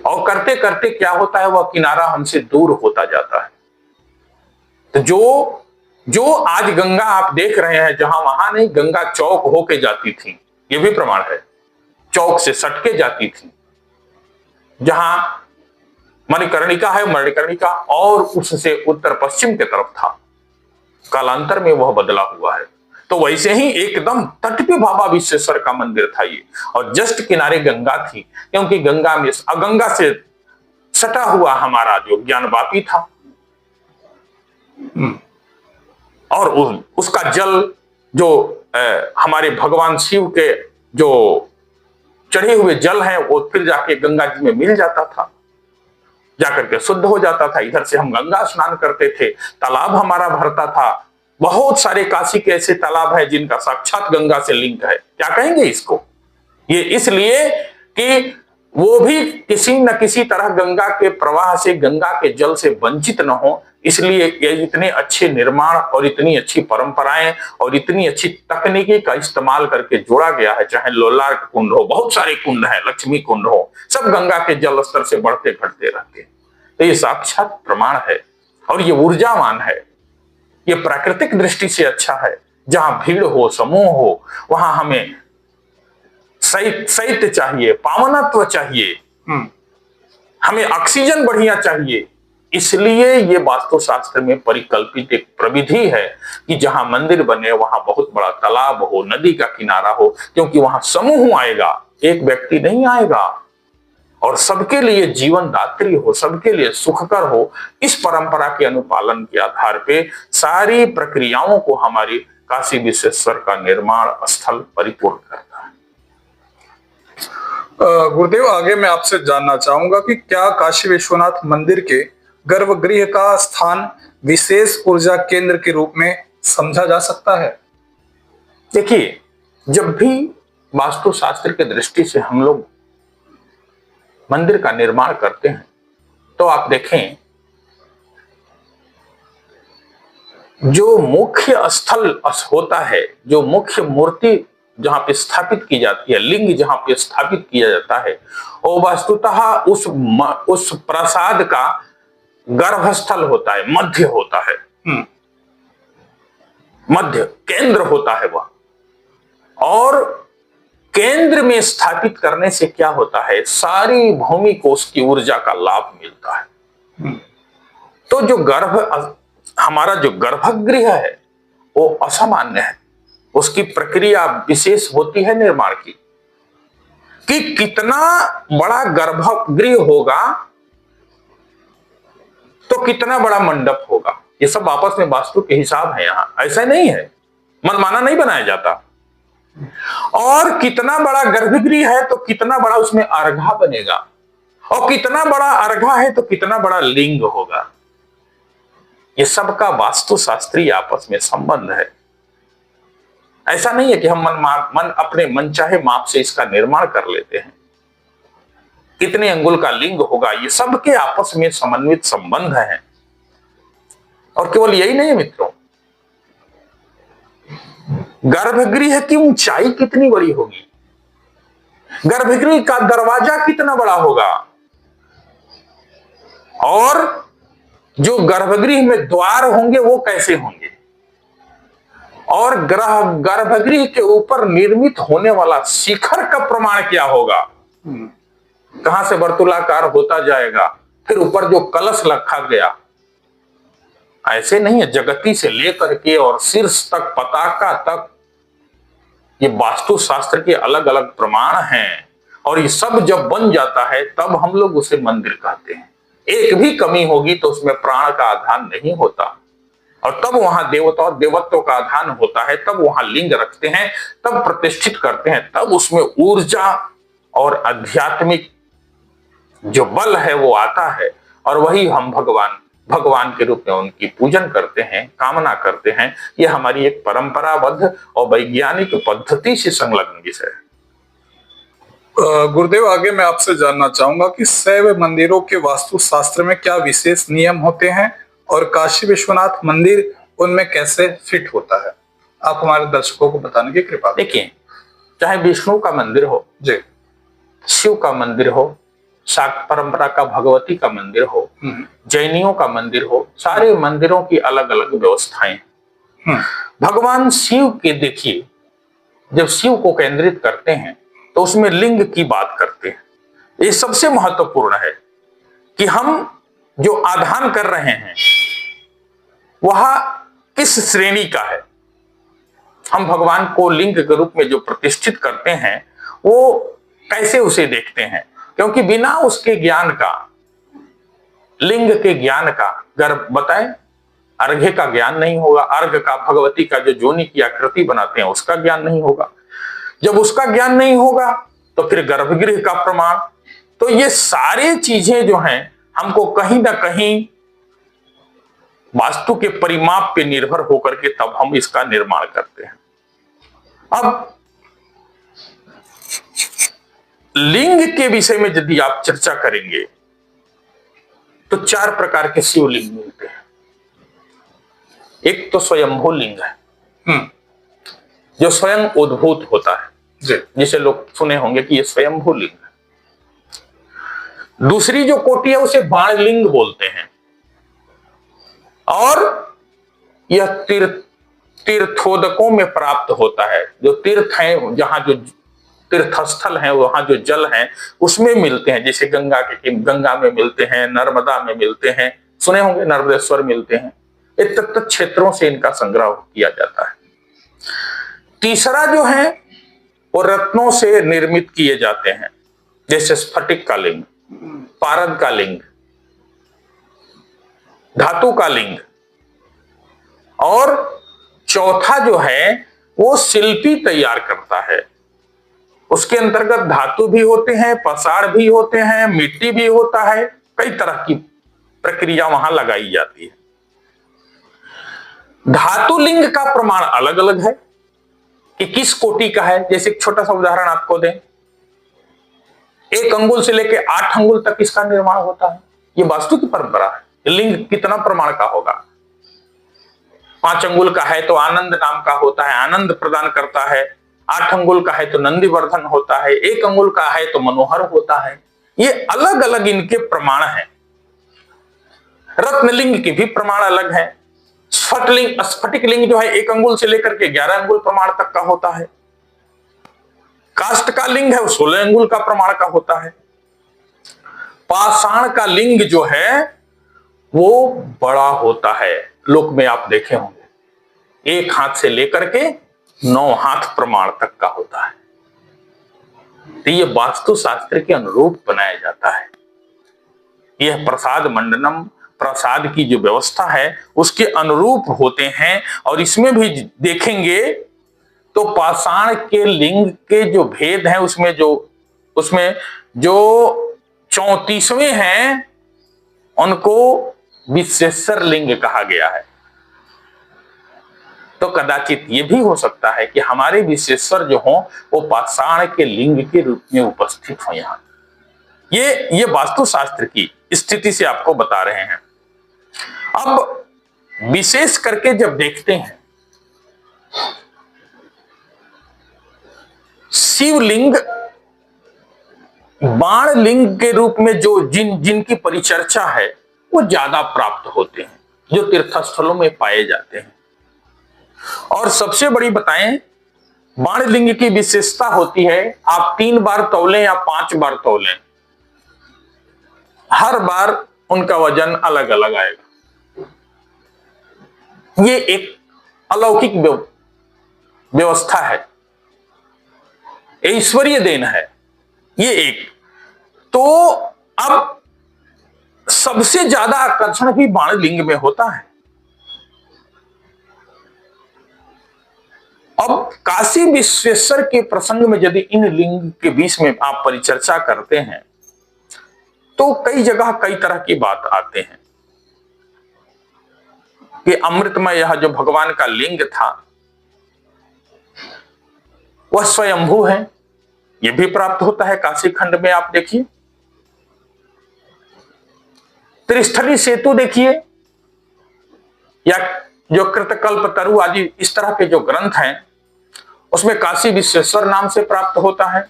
और करते करते क्या होता है, वह किनारा हमसे दूर होता जाता है। तो जो आज गंगा आप देख रहे हैं, जहां वहां नहीं, गंगा चौक होके जाती थी, ये भी प्रमाण है, चौक से सटके जाती थी। जहां मणिकर्णिका है, मणिकर्णिका और उससे उत्तर पश्चिम की तरफ था, कालांतर में वह बदला हुआ है। तो वैसे ही एकदम तट पे बाबा विश्वेश्वर का मंदिर था ये, और जस्ट किनारे गंगा थी, क्योंकि गंगा से सटा हुआ हमारा जो ज्ञानवापी था, और उसका जल जो हमारे भगवान शिव के जो चढ़े हुए जल है, वो फिर जाके गंगा जी में मिल जाता था, जाकर के शुद्ध हो जाता था। इधर से हम गंगा स्नान करते थे, तालाब हमारा भरता था। बहुत सारे काशी के ऐसे तालाब है जिनका साक्षात गंगा से लिंक है। क्या कहेंगे इसको? ये इसलिए कि वो भी किसी न किसी तरह गंगा के प्रवाह से, गंगा के जल से वंचित न हो, इसलिए ये इतने अच्छे निर्माण और इतनी अच्छी परंपराएं और इतनी अच्छी तकनीकी का इस्तेमाल करके जोड़ा गया है। चाहे लोलार कुंड हो, बहुत सारे कुंड हैं, लक्ष्मी कुंड हो, सब गंगा के जल स्तर से बढ़ते घटते रहते हैं। तो ये साक्षात प्रमाण है, और ये ऊर्जावान है, ये प्राकृतिक दृष्टि से अच्छा है। जहां भीड़ हो, समूह हो, वहां हमें शैत्य चाहिए, पावनत्व चाहिए, हमें ऑक्सीजन बढ़िया चाहिए। इसलिए ये वास्तुशास्त्र में परिकल्पित एक प्रविधि है कि जहां मंदिर बने वहां बहुत बड़ा तालाब हो, नदी का किनारा हो, क्योंकि वहां समूह आएगा, एक व्यक्ति नहीं आएगा, और सबके लिए जीवन दात्री हो, सबके लिए सुखकर हो। इस परंपरा के अनुपालन के आधार पे सारी प्रक्रियाओं को हमारी काशी विश्वेश्वर का निर्माण स्थल परिपूर्ण करता है। गुरुदेव, आगे मैं आपसे जानना चाहूंगा कि क्या काशी विश्वनाथ मंदिर के गर्भगृह का स्थान विशेष ऊर्जा केंद्र के रूप में समझा जा सकता है? देखिए, जब भी वास्तुशास्त्र के दृष्टि से हम लोग मंदिर का निर्माण करते हैं तो आप देखें, जो मुख्य स्थल होता है, जो मुख्य मूर्ति जहां पे स्थापित की जाती है, लिंग जहां पे स्थापित किया जाता है, वो वस्तुतः उस प्रासाद का गर्भस्थल होता है, मध्य होता है, मध्य केंद्र होता है वह। और केंद्र में स्थापित करने से क्या होता है, सारी भूमि को उसकी ऊर्जा का लाभ मिलता है। तो जो हमारा जो गर्भगृह है वो असामान्य है, उसकी प्रक्रिया विशेष होती है निर्माण की, कि कितना बड़ा गर्भगृह होगा तो कितना बड़ा मंडप होगा। ये सब आपस में वास्तु के हिसाब है, यहां ऐसा नहीं है, मनमाना नहीं बनाया जाता। और कितना बड़ा गर्भगृह है तो कितना बड़ा उसमें अर्घा बनेगा, और कितना बड़ा अर्घा है तो कितना बड़ा लिंग होगा। ये सबका वास्तुशास्त्रीय आपस में संबंध है। ऐसा नहीं है कि हम अपने मनचाहे माप से इसका निर्माण कर लेते हैं। कितने अंगुल का लिंग होगा, ये सबके आपस में समन्वित संबंध है। और केवल यही नहीं मित्रों, गर्भगृह की ऊंचाई कितनी बड़ी होगी, गर्भगृह का दरवाजा कितना बड़ा होगा, और जो गर्भगृह में द्वार होंगे वो कैसे होंगे, और गर्भगृह के ऊपर निर्मित होने वाला शिखर का प्रमाण क्या होगा, कहां से वर्तुलाकार होता जाएगा, फिर ऊपर जो कलश रखा गया, ऐसे नहीं है, जगती से लेकर के और शीर्ष तक, पताका तक, ये वास्तुशास्त्र के अलग अलग प्रमाण हैं। और ये सब जब बन जाता है तब हम लोग उसे मंदिर कहते हैं। एक भी कमी होगी तो उसमें प्राण का आधान नहीं होता, और तब वहां देवता और देवत्व का आधान होता है, तब वहां लिंग रखते हैं, तब प्रतिष्ठित करते हैं, तब उसमें ऊर्जा और आध्यात्मिक जो बल है वो आता है, और वही हम भगवान के रूप में उनकी पूजन करते हैं, कामना करते हैं। यह हमारी एक परंपराबद्ध और वैज्ञानिक पद्धति से संलग्न विषय है। गुरुदेव, आगे मैं आपसे जानना चाहूंगा कि शैव मंदिरों के वास्तुशास्त्र में क्या विशेष नियम होते हैं और काशी विश्वनाथ मंदिर उनमें कैसे फिट होता है, आप हमारे दर्शकों को बताने की कृपा करें। देखिए, चाहे विष्णु का मंदिर हो जी, शिव का मंदिर हो, शाक्त परंपरा का भगवती का मंदिर हो, जैनियों का मंदिर हो, सारे मंदिरों की अलग अलग व्यवस्थाएं। भगवान शिव के देखिए, जब शिव को केंद्रित करते हैं तो उसमें लिंग की बात करते हैं। ये सबसे महत्वपूर्ण है कि हम जो आधान कर रहे हैं वह किस श्रेणी का है। हम भगवान को लिंग के रूप में जो प्रतिष्ठित करते हैं वो कैसे उसे देखते हैं, क्योंकि बिना उसके ज्ञान का, लिंग के ज्ञान का, गर्भ बताएं, अर्घ्य का ज्ञान नहीं होगा, अर्घ का, भगवती का जो जोनि की आकृति बनाते हैं उसका ज्ञान नहीं होगा। जब उसका ज्ञान नहीं होगा तो फिर गर्भगृह का प्रमाण। तो ये सारे चीजें जो हैं हमको कहीं ना कहीं वास्तु के परिमाप पे निर्भर होकर के तब हम इसका निर्माण करते हैं। अब लिंग के विषय में यदि आप चर्चा करेंगे तो 4 प्रकार के शिवलिंग मिलते हैं। एक तो स्वयंभू लिंग है, जो स्वयं उद्भूत होता है, जिसे लोग सुने होंगे कि ये स्वयंभू लिंग है। दूसरी जो कोटि है उसे बाण लिंग बोलते हैं, और यह तीर्थोदकों में प्राप्त होता है। जो तीर्थ हैं, जहां जो तीर्थस्थल हैं, वहां जो जल हैं उसमें मिलते हैं, जैसे गंगा में मिलते हैं, नर्मदा में मिलते हैं, सुने होंगे नर्मदेश्वर मिलते हैं। एक तक क्षेत्रों से इनका संग्रह किया जाता है। तीसरा जो है वो रत्नों से निर्मित किए जाते हैं, जैसे स्फटिक का लिंग, पारद का लिंग, धातु का लिंग, और चौथा जो है वो शिल्पी तैयार करता है। उसके अंतर्गत धातु भी होते हैं, पसार भी होते हैं, मिट्टी भी होता है, कई तरह की प्रक्रिया वहां लगाई जाती है। धातु लिंग का प्रमाण अलग अलग है, कि किस कोटि का है। जैसे एक छोटा सा उदाहरण आपको दें, 1 अंगुल से लेकर 8 अंगुल तक इसका निर्माण होता है। ये वास्तु की परंपरा है। लिंग कितना प्रमाण का होगा? 5 अंगुल का है तो आनंद नाम का होता है, आनंद प्रदान करता है। 8 अंगुल का है तो नंदीवर्धन होता है। 1 अंगुल का है तो मनोहर होता है। ये अलग अलग इनके प्रमाण हैं। रत्नलिंग की भी प्रमाण अलग है। स्फटिक लिंग जो है 1 अंगुल से लेकर के 11 अंगुल प्रमाण तक का होता है। काष्ठ का लिंग है वो 16 अंगुल का प्रमाण का होता है। पाषाण का लिंग जो है वो बड़ा होता है। लोक में आप देखे होंगे 1 हाथ से लेकर के 9 हाथ प्रमाण तक का होता है। तो ये वास्तु शास्त्र के अनुरूप बनाया जाता है। यह प्रसाद मंडनम, प्रसाद की जो व्यवस्था है उसके अनुरूप होते हैं। और इसमें भी देखेंगे तो पाषाण के लिंग के जो भेद हैं उसमें जो 34वें हैं उनको विश्वेश्वर लिंग कहा गया है। तो कदाचित ये भी हो सकता है कि हमारे विश्वेश्वर जो हों वो पाषाण के लिंग के रूप में उपस्थित हो। यहां ये वास्तुशास्त्र की स्थिति से आपको बता रहे हैं। अब विशेष करके जब देखते हैं शिवलिंग बाण लिंग के रूप में जो जिनकी परिचर्चा है वो ज्यादा प्राप्त होते हैं, जो तीर्थस्थलों में पाए जाते हैं। और सबसे बड़ी बताएं, बाण लिंग की विशेषता होती है आप 3 बार तौलें या 5 बार तौलें, हर बार उनका वजन अलग अलग आएगा। ये एक अलौकिक व्यवस्था है, ईश्वरीय देन है ये एक। तो अब सबसे ज्यादा आकर्षण भी बाण लिंग में होता है। अब काशी विश्वेश्वर के प्रसंग में यदि इन लिंग के बीच में आप परिचर्चा करते हैं तो कई जगह कई तरह की बात आते हैं कि अमृतमय यह जो भगवान का लिंग था वह स्वयंभू है। यह भी प्राप्त होता है काशी खंड में। आप देखिए त्रिस्थली सेतु देखिए, या जो कृतकल्प तरु आदि इस तरह के जो ग्रंथ हैं उसमें काशी विश्वेश्वर नाम से प्राप्त होता है।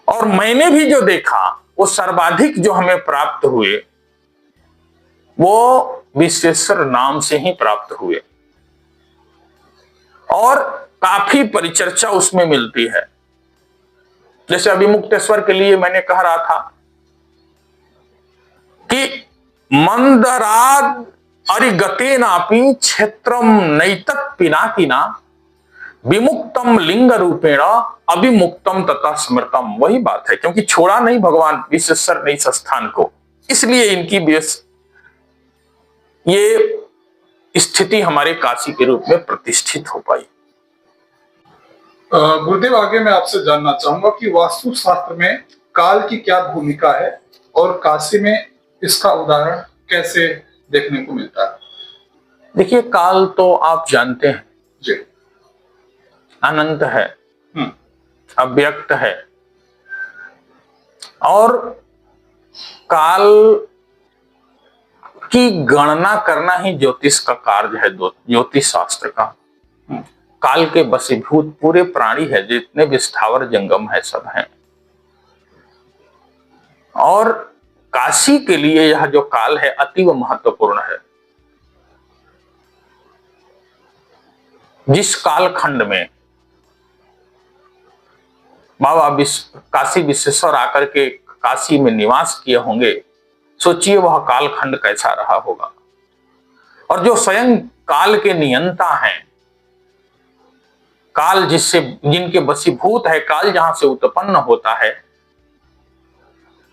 और मैंने भी जो देखा वो सर्वाधिक जो हमें प्राप्त हुए वो विश्वेश्वर नाम से ही प्राप्त हुए और काफी परिचर्चा उसमें मिलती है। जैसे अभी मुक्तेश्वर के लिए मैंने कह रहा था कि मंदराद अरिगते नापी क्षेत्रम नैतत् पिनाकिना विमुक्तम लिंग रूपेण अभिमुक्तम तथा स्मृतम। वही बात है, क्योंकि छोड़ा नहीं भगवान विश्वेश्वर ने इस स्थान को, इसलिए इनकी ये स्थिति हमारे काशी के रूप में प्रतिष्ठित हो पाई। गुरुदेव, आगे मैं आपसे जानना चाहूंगा कि वास्तु शास्त्र में काल की क्या भूमिका है और काशी में इसका उदाहरण कैसे देखने को मिलता है? देखिए, काल तो आप जानते हैं जी, अनंत है, अव्यक्त है। और काल की गणना करना ही ज्योतिष का कार्य है, ज्योतिष शास्त्र का। काल के वशीभूत पूरे प्राणी है, जितने भी स्थावर जंगम है सब हैं। और काशी के लिए यह जो काल है अतीव महत्वपूर्ण है। जिस काल खंड में बाबा काशी विश्वेश्वर आकर के काशी में निवास किए होंगे, सोचिए वह कालखंड कैसा रहा होगा। और जो स्वयं काल के नियंता हैं, काल जिनके वशीभूत है, काल जहां से उत्पन्न होता है,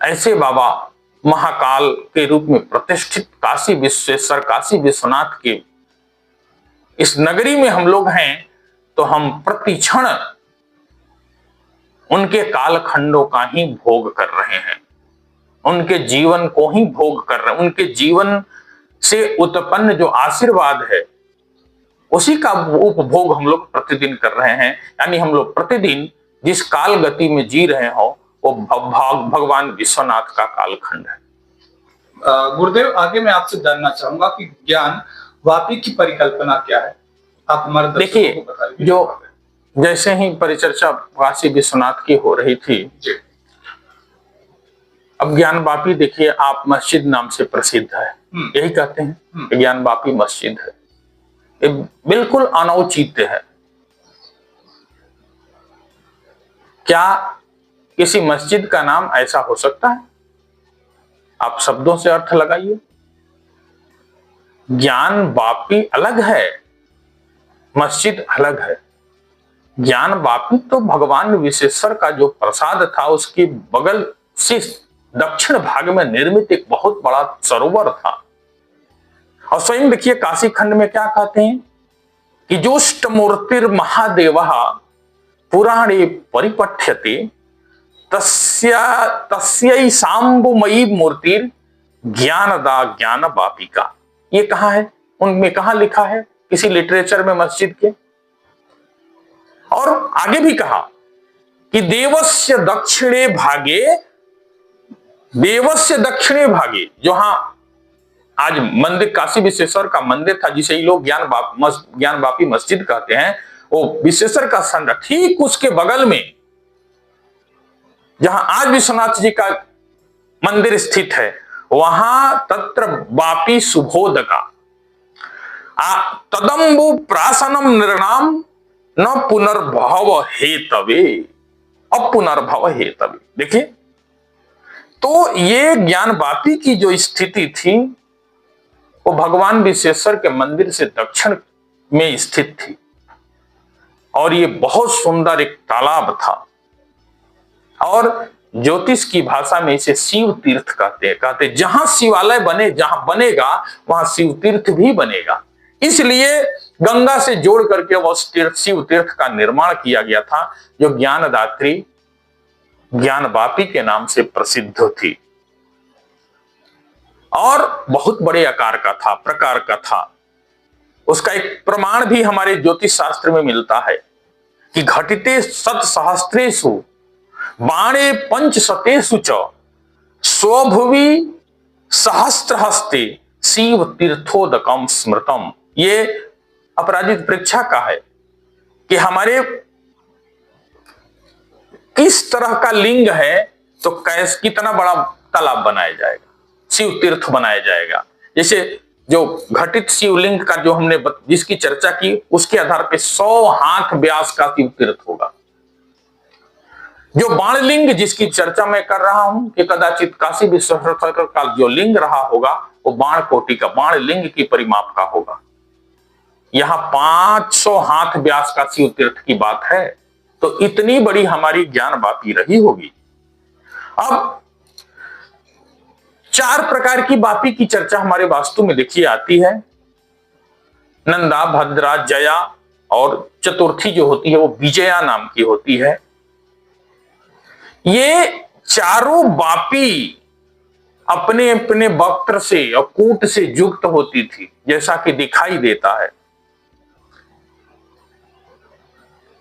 ऐसे बाबा महाकाल के रूप में प्रतिष्ठित काशी विश्वेश्वर, काशी विश्वनाथ के इस नगरी में हम लोग हैं, तो हम प्रतिक्षण उनके कालखंडों का ही भोग कर रहे हैं, उनके जीवन को ही भोग कर रहे हैं। उनके जीवन से उत्पन्न जो आशीर्वाद है उसी का उपभोग हम लोग प्रतिदिन कर रहे हैं। यानी हम लोग प्रतिदिन जिस काल गति में जी रहे हो वो भगवान विश्वनाथ का कालखंड है। गुरुदेव, आगे मैं आपसे जानना चाहूंगा कि ज्ञान वापी की परिकल्पना क्या है? आप हमारे दर्शकों देखिए, को बताइए। जो जैसे ही परिचर्चा काशी विश्वनाथ की हो रही थी जी। अब ज्ञान वापी देखिए आप मस्जिद नाम से प्रसिद्ध है, यही कहते हैं कि ज्ञान वापी मस्जिद है। ये बिल्कुल अनौचित्य है। क्या किसी मस्जिद का नाम ऐसा हो सकता है? आप शब्दों से अर्थ लगाइए। ज्ञान वापी अलग है, मस्जिद अलग है। ज्ञान वापी तो भगवान विश्वेश्वर का जो प्रसाद था उसके बगल से दक्षिण भाग में निर्मित एक बहुत बड़ा सरोवर था। और स्वयं देखिए काशी खंड में क्या कहते हैं कि जोष्टमूर्तिर महादेव पुराणे परिपठ्यते तस्यै सांबुमयी मूर्तिर ज्ञानदा ज्ञान वापिका। ये कहा है, उनमें कहा लिखा है किसी लिटरेचर में मस्जिद के? और आगे भी कहा कि देवस्य दक्षिणे भागे, जहां आज मंदिर काशी विश्वेश्वर का मंदिर था जिसे लोग ज्ञान वापी मस्जिद कहते हैं, वो विश्वेश्वर का स्थान था। ठीक उसके बगल में जहां आज विश्वनाथ जी का मंदिर स्थित है वहां तत्र वापी सुबोधका तदम्बु प्रासनम निर्णाम न पुनर्भव हेतवे, अब पुनर्भव हेतवे। देखिए, तो ये ज्ञान वापी की जो स्थिति थी वो भगवान विश्वेश्वर के मंदिर से दक्षिण में स्थित थी और ये बहुत सुंदर एक तालाब था और ज्योतिष की भाषा में इसे शिव तीर्थ कहते जहां शिवालय जहां बनेगा वहां शिव तीर्थ भी बनेगा। इसलिए गंगा से जोड़ करके वह शिव तीर्थ का निर्माण किया गया था जो ज्ञानदात्री ज्ञान वापी के नाम से प्रसिद्ध थी और बहुत बड़े आकार का था, प्रकार का था। उसका एक प्रमाण भी हमारे ज्योतिष शास्त्र में मिलता है कि घटिते सत सहस्त्रेषु बाणे पंचशतेषु च स्वभुवि सहस्त्रहस्ते शिव तीर्थोदकम स्मृतम। ये अपराजित परीक्षा का है कि हमारे किस तरह का लिंग है तो कितना बड़ा तालाब बनाया जाएगा, शिव तीर्थ बनाया जाएगा। जैसे जो घटित शिवलिंग का जो हमने जिसकी चर्चा की उसके आधार पे 100 हाथ व्यास का शिव तीर्थ होगा। जो बाणलिंग जिसकी चर्चा मैं कर रहा हूं कि कदाचित काशी विश्वेश्वर का जो लिंग रहा होगा वो बाण कोटि का, बाण लिंग की परिमाप का होगा। यहां 500 हाथ व्यास का शिव तीर्थ की बात है, तो इतनी बड़ी हमारी ज्ञान वापी रही होगी। अब 4 प्रकार की वापी की चर्चा हमारे वास्तु में देखिए आती है। नंदा, भद्रा, जया और चतुर्थी जो होती है वो विजया नाम की होती है। ये चारों वापी अपने अपने वक्त्र से और कूट से युक्त होती थी जैसा कि दिखाई देता है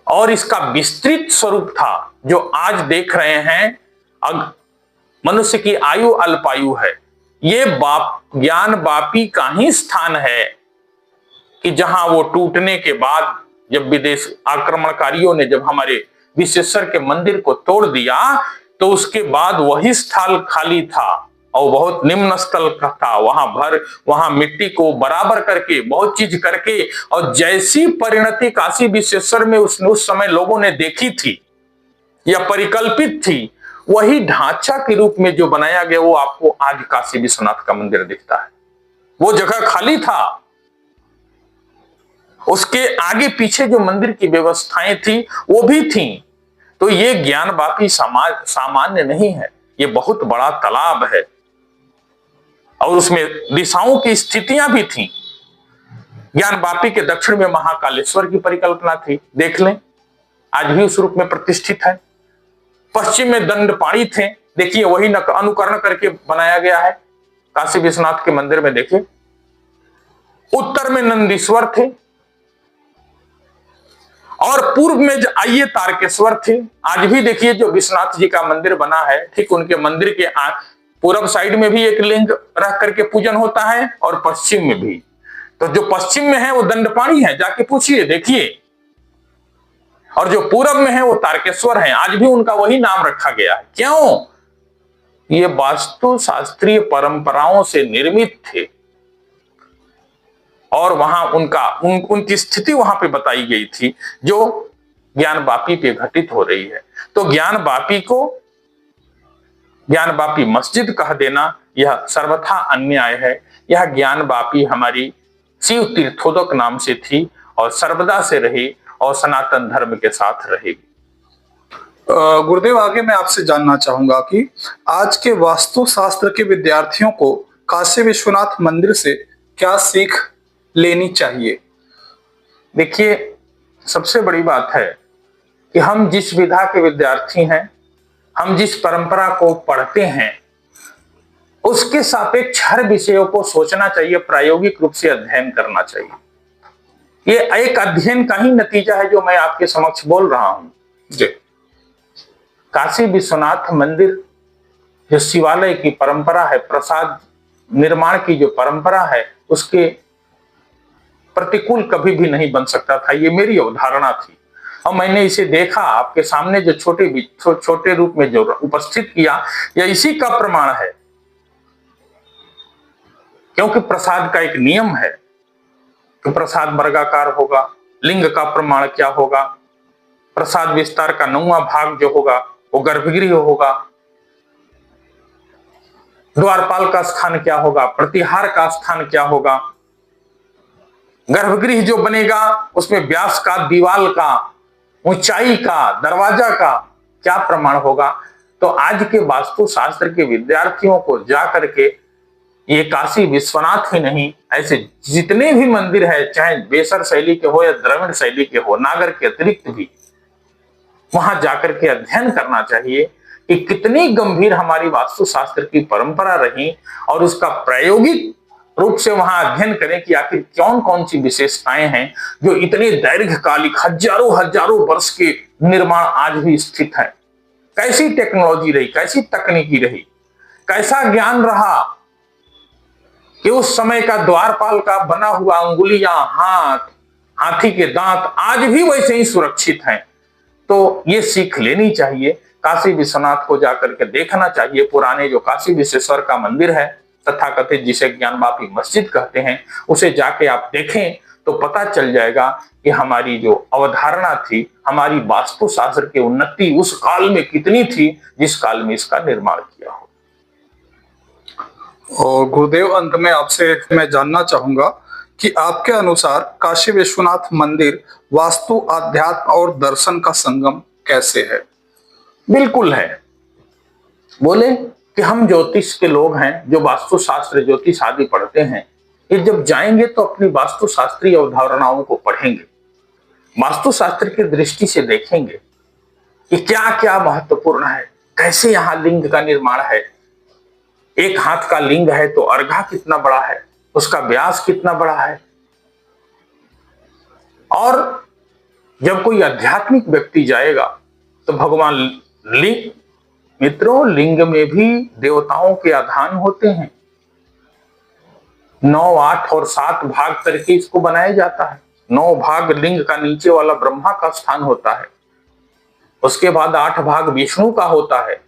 और इसका विस्तृत स्वरूप था जो आज देख रहे हैं। मनुष्य की आयु अल्पायु है। ये ज्ञान वापी का ही स्थान है कि जहां वो टूटने के बाद जब विदेश आक्रमणकारियों ने जब हमारे विश्वेश्वर के मंदिर को तोड़ दिया तो उसके बाद वही स्थल खाली था और बहुत निम्न स्थल का था। वहां मिट्टी को बराबर करके बहुत चीज करके और जैसी परिणति काशी विश्वेश्वर में उस समय लोगों ने देखी थी या परिकल्पित थी वही ढांचा के रूप में जो बनाया गया वो आपको आज काशी विश्वनाथ का मंदिर दिखता है। वो जगह खाली था, उसके आगे पीछे जो मंदिर की व्यवस्थाएं थी वो भी थी। तो ये ज्ञान वापी सामान्य नहीं है, ये बहुत बड़ा तालाब है और उसमें दिशाओं की स्थितियां भी थी। ज्ञान वापी के दक्षिण में महाकालेश्वर की परिकल्पना थी, देख लें, आज भी उस रूप में प्रतिष्ठित है। पश्चिम में दंडपाणी थे, देखिए वही अनुकरण करके बनाया गया है काशी विश्वनाथ के मंदिर में। देखिए उत्तर में नंदीश्वर थे और पूर्व में आइए तारकेश्वर थे। आज भी देखिए जो विश्वनाथ जी का मंदिर बना है, ठीक उनके मंदिर के पूर्व साइड में भी एक लिंग रख करके पूजन होता है और पश्चिम में भी। तो जो पश्चिम में है वो दंडपाणी है, जाके पूछिए देखिए, और जो पूरब में है वो तारकेश्वर है। आज भी उनका वही नाम रखा गया है। क्यों? ये वास्तु शास्त्रीय परंपराओं से निर्मित थे और वहां उनकी स्थिति वहां पे बताई गई थी जो ज्ञानवापी पे घटित हो रही है। तो ज्ञानवापी को ज्ञानवापी मस्जिद कह देना यह सर्वथा अन्याय है। यह ज्ञानवापी हमारी शिव तीर्थोदक नाम से थी और सर्वदा से रही और सनातन धर्म के साथ रहेगी। गुरुदेव, आगे मैं आपसे जानना चाहूंगा कि आज के वास्तु शास्त्र के विद्यार्थियों को काशी विश्वनाथ मंदिर से क्या सीख लेनी चाहिए? देखिए, सबसे बड़ी बात है कि हम जिस विधा के विद्यार्थी हैं, हम जिस परंपरा को पढ़ते हैं, उसके सापेक्ष हर विषयों को सोचना चाहिए, प्रायोगिक रूप से अध्ययन करना चाहिए। ये एक अध्ययन का ही नतीजा है जो मैं आपके समक्ष बोल रहा हूं। जी। काशी विश्वनाथ मंदिर जो शिवालय की परंपरा है, प्रसाद निर्माण की जो परंपरा है, उसके प्रतिकूल कभी भी नहीं बन सकता था। ये मेरी अवधारणा थी और मैंने इसे देखा, आपके सामने जो छोटे रूप में जो उपस्थित किया, यह इसी का प्रमाण है। क्योंकि प्रसाद का एक नियम है कि प्रसाद वर्गाकार होगा, लिंग का प्रमाण क्या होगा, प्रसाद विस्तार का 9वां भाग जो होगा वो गर्भगृह होगा, द्वारपाल का स्थान क्या होगा, प्रतिहार का स्थान क्या होगा, गर्भगृह जो बनेगा उसमें व्यास का, दीवाल का, ऊंचाई का, दरवाजा का क्या प्रमाण होगा। तो आज के वास्तु शास्त्र के विद्यार्थियों को जाकर के ये काशी विश्वनाथ ही नहीं, ऐसे जितने भी मंदिर है, चाहे बेसर शैली के हो या द्रविड़ शैली के हो, नागर के अतिरिक्त भी, वहां जाकर के अध्ययन करना चाहिए कि कितनी गंभीर हमारी वास्तु शास्त्र की परंपरा रही और उसका प्रायोगिक रूप से वहां अध्ययन करें कि आखिर कौन कौन सी विशेषताएं हैं जो इतने दीर्घकालिक हजारों वर्ष के निर्माण आज भी स्थित है। कैसी टेक्नोलॉजी रही, कैसी तकनीकी रही, कैसा ज्ञान रहा कि उस समय का द्वारपाल का बना हुआ अंगुलियां, हाथ, हाथी के दांत आज भी वैसे ही सुरक्षित हैं। तो ये सीख लेनी चाहिए। काशी विश्वनाथ को जाकर के देखना चाहिए। पुराने जो काशी विश्वेश्वर का मंदिर है, तथाकथित जिसे ज्ञानवापी मस्जिद कहते हैं, उसे जाके आप देखें तो पता चल जाएगा कि हमारी जो अवधारणा थी, हमारी वास्तु शास्त्र की उन्नति उस काल में कितनी थी जिस काल में इसका निर्माण किया हो। और गुरुदेव, अंत में आपसे मैं जानना चाहूंगा कि आपके अनुसार काशी विश्वनाथ मंदिर वास्तु, आध्यात्म और दर्शन का संगम कैसे है? बिल्कुल है। बोले कि हम ज्योतिष के लोग हैं, जो वास्तु शास्त्र, ज्योतिष आदि पढ़ते हैं, ये जब जाएंगे तो अपनी वास्तु शास्त्रीय अवधारणाओं को पढ़ेंगे, वास्तु शास्त्र की दृष्टि से देखेंगे कि क्या क्या महत्वपूर्ण है, कैसे यहाँ लिंग का निर्माण है। एक हाथ का लिंग है तो अर्घा कितना बड़ा है, उसका व्यास कितना बड़ा है। और जब कोई आध्यात्मिक व्यक्ति जाएगा तो भगवान लिंग, मित्रों, लिंग में भी देवताओं के आधान होते हैं। 9, 8 और 7 भाग करके इसको बनाया जाता है। 9 भाग लिंग का नीचे वाला ब्रह्मा का स्थान होता है, उसके बाद 8 भाग विष्णु का होता है,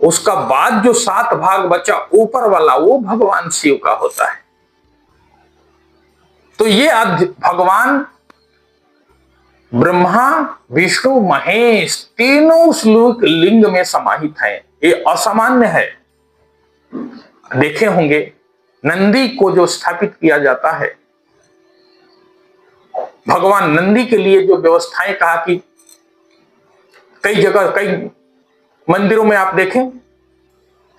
उसका बाद जो 7 भाग बचा ऊपर वाला वो भगवान शिव का होता है। तो ये भगवान ब्रह्मा, विष्णु, महेश तीनों उस लिंग में समाहित हैं। ये असामान्य है। देखे होंगे नंदी को जो स्थापित किया जाता है, भगवान नंदी के लिए जो व्यवस्थाएं कहा कि कई जगह, कई मंदिरों में आप देखें,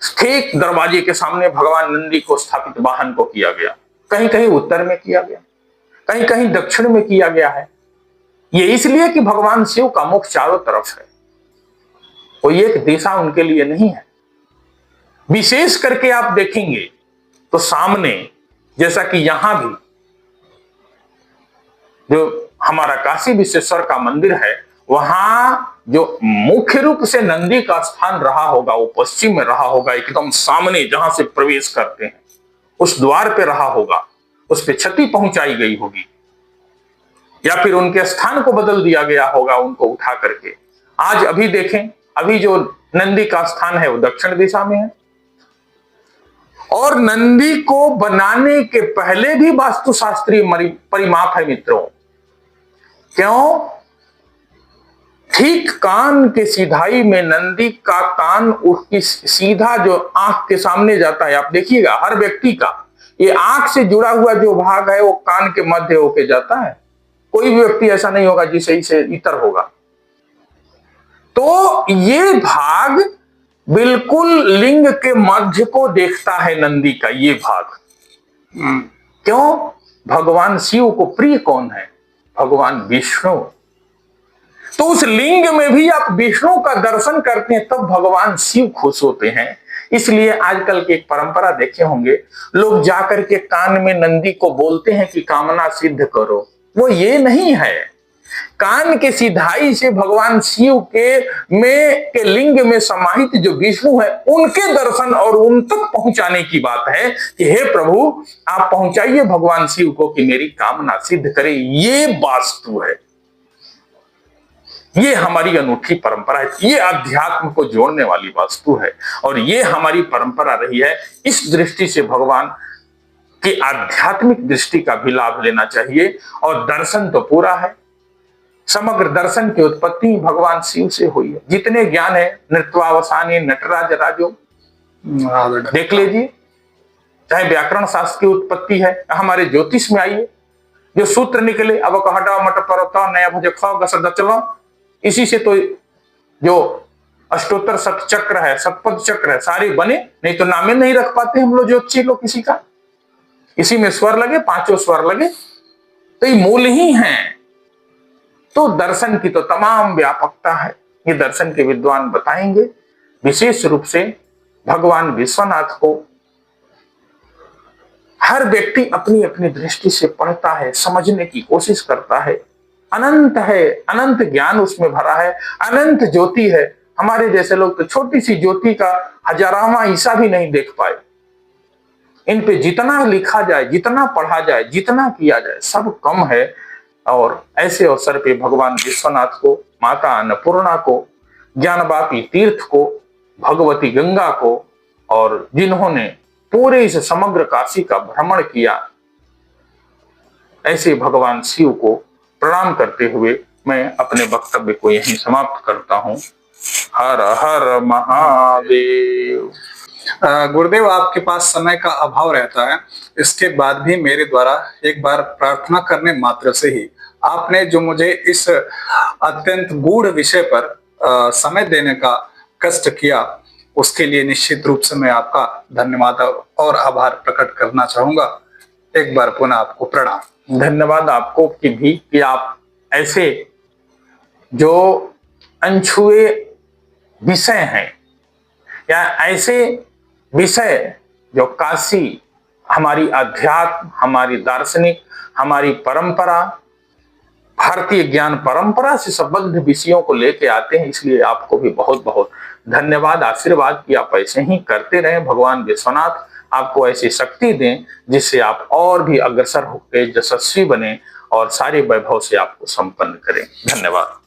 ठीक दरवाजे के सामने भगवान नंदी को स्थापित वाहन को किया गया। कहीं कहीं उत्तर में किया गया, कहीं कहीं दक्षिण में किया गया है। ये इसलिए कि भगवान शिव का मुख चारों तरफ है, कोई एक दिशा उनके लिए नहीं है। विशेष करके आप देखेंगे तो सामने, जैसा कि यहां भी जो हमारा काशी विश्वेश्वर का मंदिर है, वहां जो मुख्य रूप से नंदी का स्थान रहा होगा वो पश्चिम में रहा होगा, एकदम सामने जहां से प्रवेश करते हैं उस द्वार पे रहा होगा, उस पे क्षति पहुंचाई गई होगी, या फिर उनके स्थान को बदल दिया गया होगा उनको उठा करके। आज अभी देखें, अभी जो नंदी का स्थान है वो दक्षिण दिशा में है, और नंदी को बनाने के पहले भी वास्तुशास्त्रीय परिमाप है मित्रों। क्यों? ठीक कान के सीधाई में नंदी का कान उसकी सीधा जो आंख के सामने जाता है, आप देखिएगा हर व्यक्ति का ये आंख से जुड़ा हुआ जो भाग है वो कान के मध्य होके जाता है। कोई भी व्यक्ति ऐसा नहीं होगा जिसे इसे इतर होगा। तो ये भाग बिल्कुल लिंग के मध्य को देखता है नंदी का ये भाग। क्यों? भगवान शिव को प्रिय कौन है? भगवान विष्णु। तो उस लिंग में भी आप विष्णु का दर्शन करते हैं तब भगवान शिव खुश होते हैं। इसलिए आजकल की एक परंपरा देखे होंगे, लोग जाकर के कान में नंदी को बोलते हैं कि कामना सिद्ध करो। वो ये नहीं है। कान के सिधाई से भगवान शिव के लिंग में समाहित जो विष्णु है उनके दर्शन और उन तक पहुंचाने की बात है कि हे प्रभु आप पहुंचाइए भगवान शिव को कि मेरी कामना सिद्ध करे। ये वास्तु है, ये हमारी अनूठी परंपरा है, ये अध्यात्म को जोड़ने वाली वास्तु है और ये हमारी परंपरा रही है। इस दृष्टि से भगवान की आध्यात्मिक दृष्टि का भी लाभ लेना चाहिए। और दर्शन तो पूरा है, समग्र दर्शन की उत्पत्ति भगवान शिव से हुई है। जितने ज्ञान है नृत्यावसानी नटराज राजो, देख लीजिए, चाहे व्याकरण शास्त्र की उत्पत्ति है, हमारे ज्योतिष में आइए जो सूत्र निकले, अब कहटा मट परता नया भज चलो, इसी से तो जो अष्टोत्तर शत चक्र है, शतपथ चक्र है, सारे बने। नहीं तो नामे नहीं रख पाते हम लोग ज्योतिषी लोग किसी का। इसी में स्वर लगे, पांचों स्वर लगे, तो ये मूल ही हैं। तो दर्शन की तो तमाम व्यापकता है, ये दर्शन के विद्वान बताएंगे। विशेष रूप से भगवान विश्वनाथ को हर व्यक्ति अपनी अपनी दृष्टि से पढ़ता है, समझने की कोशिश करता है। अनंत है, अनंत ज्ञान उसमें भरा है, अनंत ज्योति है। हमारे जैसे लोग तो छोटी सी ज्योति का हजारावां हिस्सा भी नहीं देख पाए। इन पे जितना लिखा जाए, जितना पढ़ा जाए, जितना किया जाए, सब कम है। और ऐसे अवसर पे भगवान विश्वनाथ को, माता अन्नपूर्णा को, ज्ञानवापी तीर्थ को, भगवती गंगा को, और जिन्होंने पूरे इस समग्र काशी का भ्रमण किया, ऐसे भगवान शिव को प्रणाम करते हुए मैं अपने वक्तव्य को यहीं समाप्त करता हूं। हर हर महादेव। गुरुदेव, आपके पास समय का अभाव रहता है, इसके बाद भी मेरे द्वारा एक बार प्रार्थना करने मात्र से ही आपने जो मुझे इस अत्यंत गूढ़ विषय पर समय देने का कष्ट किया, उसके लिए निश्चित रूप से मैं आपका धन्यवाद और आभार प्रकट करना चाहूंगा। एक बार पुनः आपको प्रणाम। धन्यवाद आपको कि भी कि आप ऐसे जो अनछुए विषय हैं या ऐसे विषय जो काशी, हमारी अध्यात्म, हमारी दार्शनिक, हमारी परंपरा, भारतीय ज्ञान परंपरा से संबद्ध विषयों को लेके आते हैं, इसलिए आपको भी बहुत बहुत धन्यवाद, आशीर्वाद कि आप ऐसे ही करते रहें। भगवान विश्वनाथ आपको ऐसी शक्ति दें जिससे आप और भी अग्रसर होकर यशस्वी बने और सारे वैभव से आपको संपन्न करें। धन्यवाद।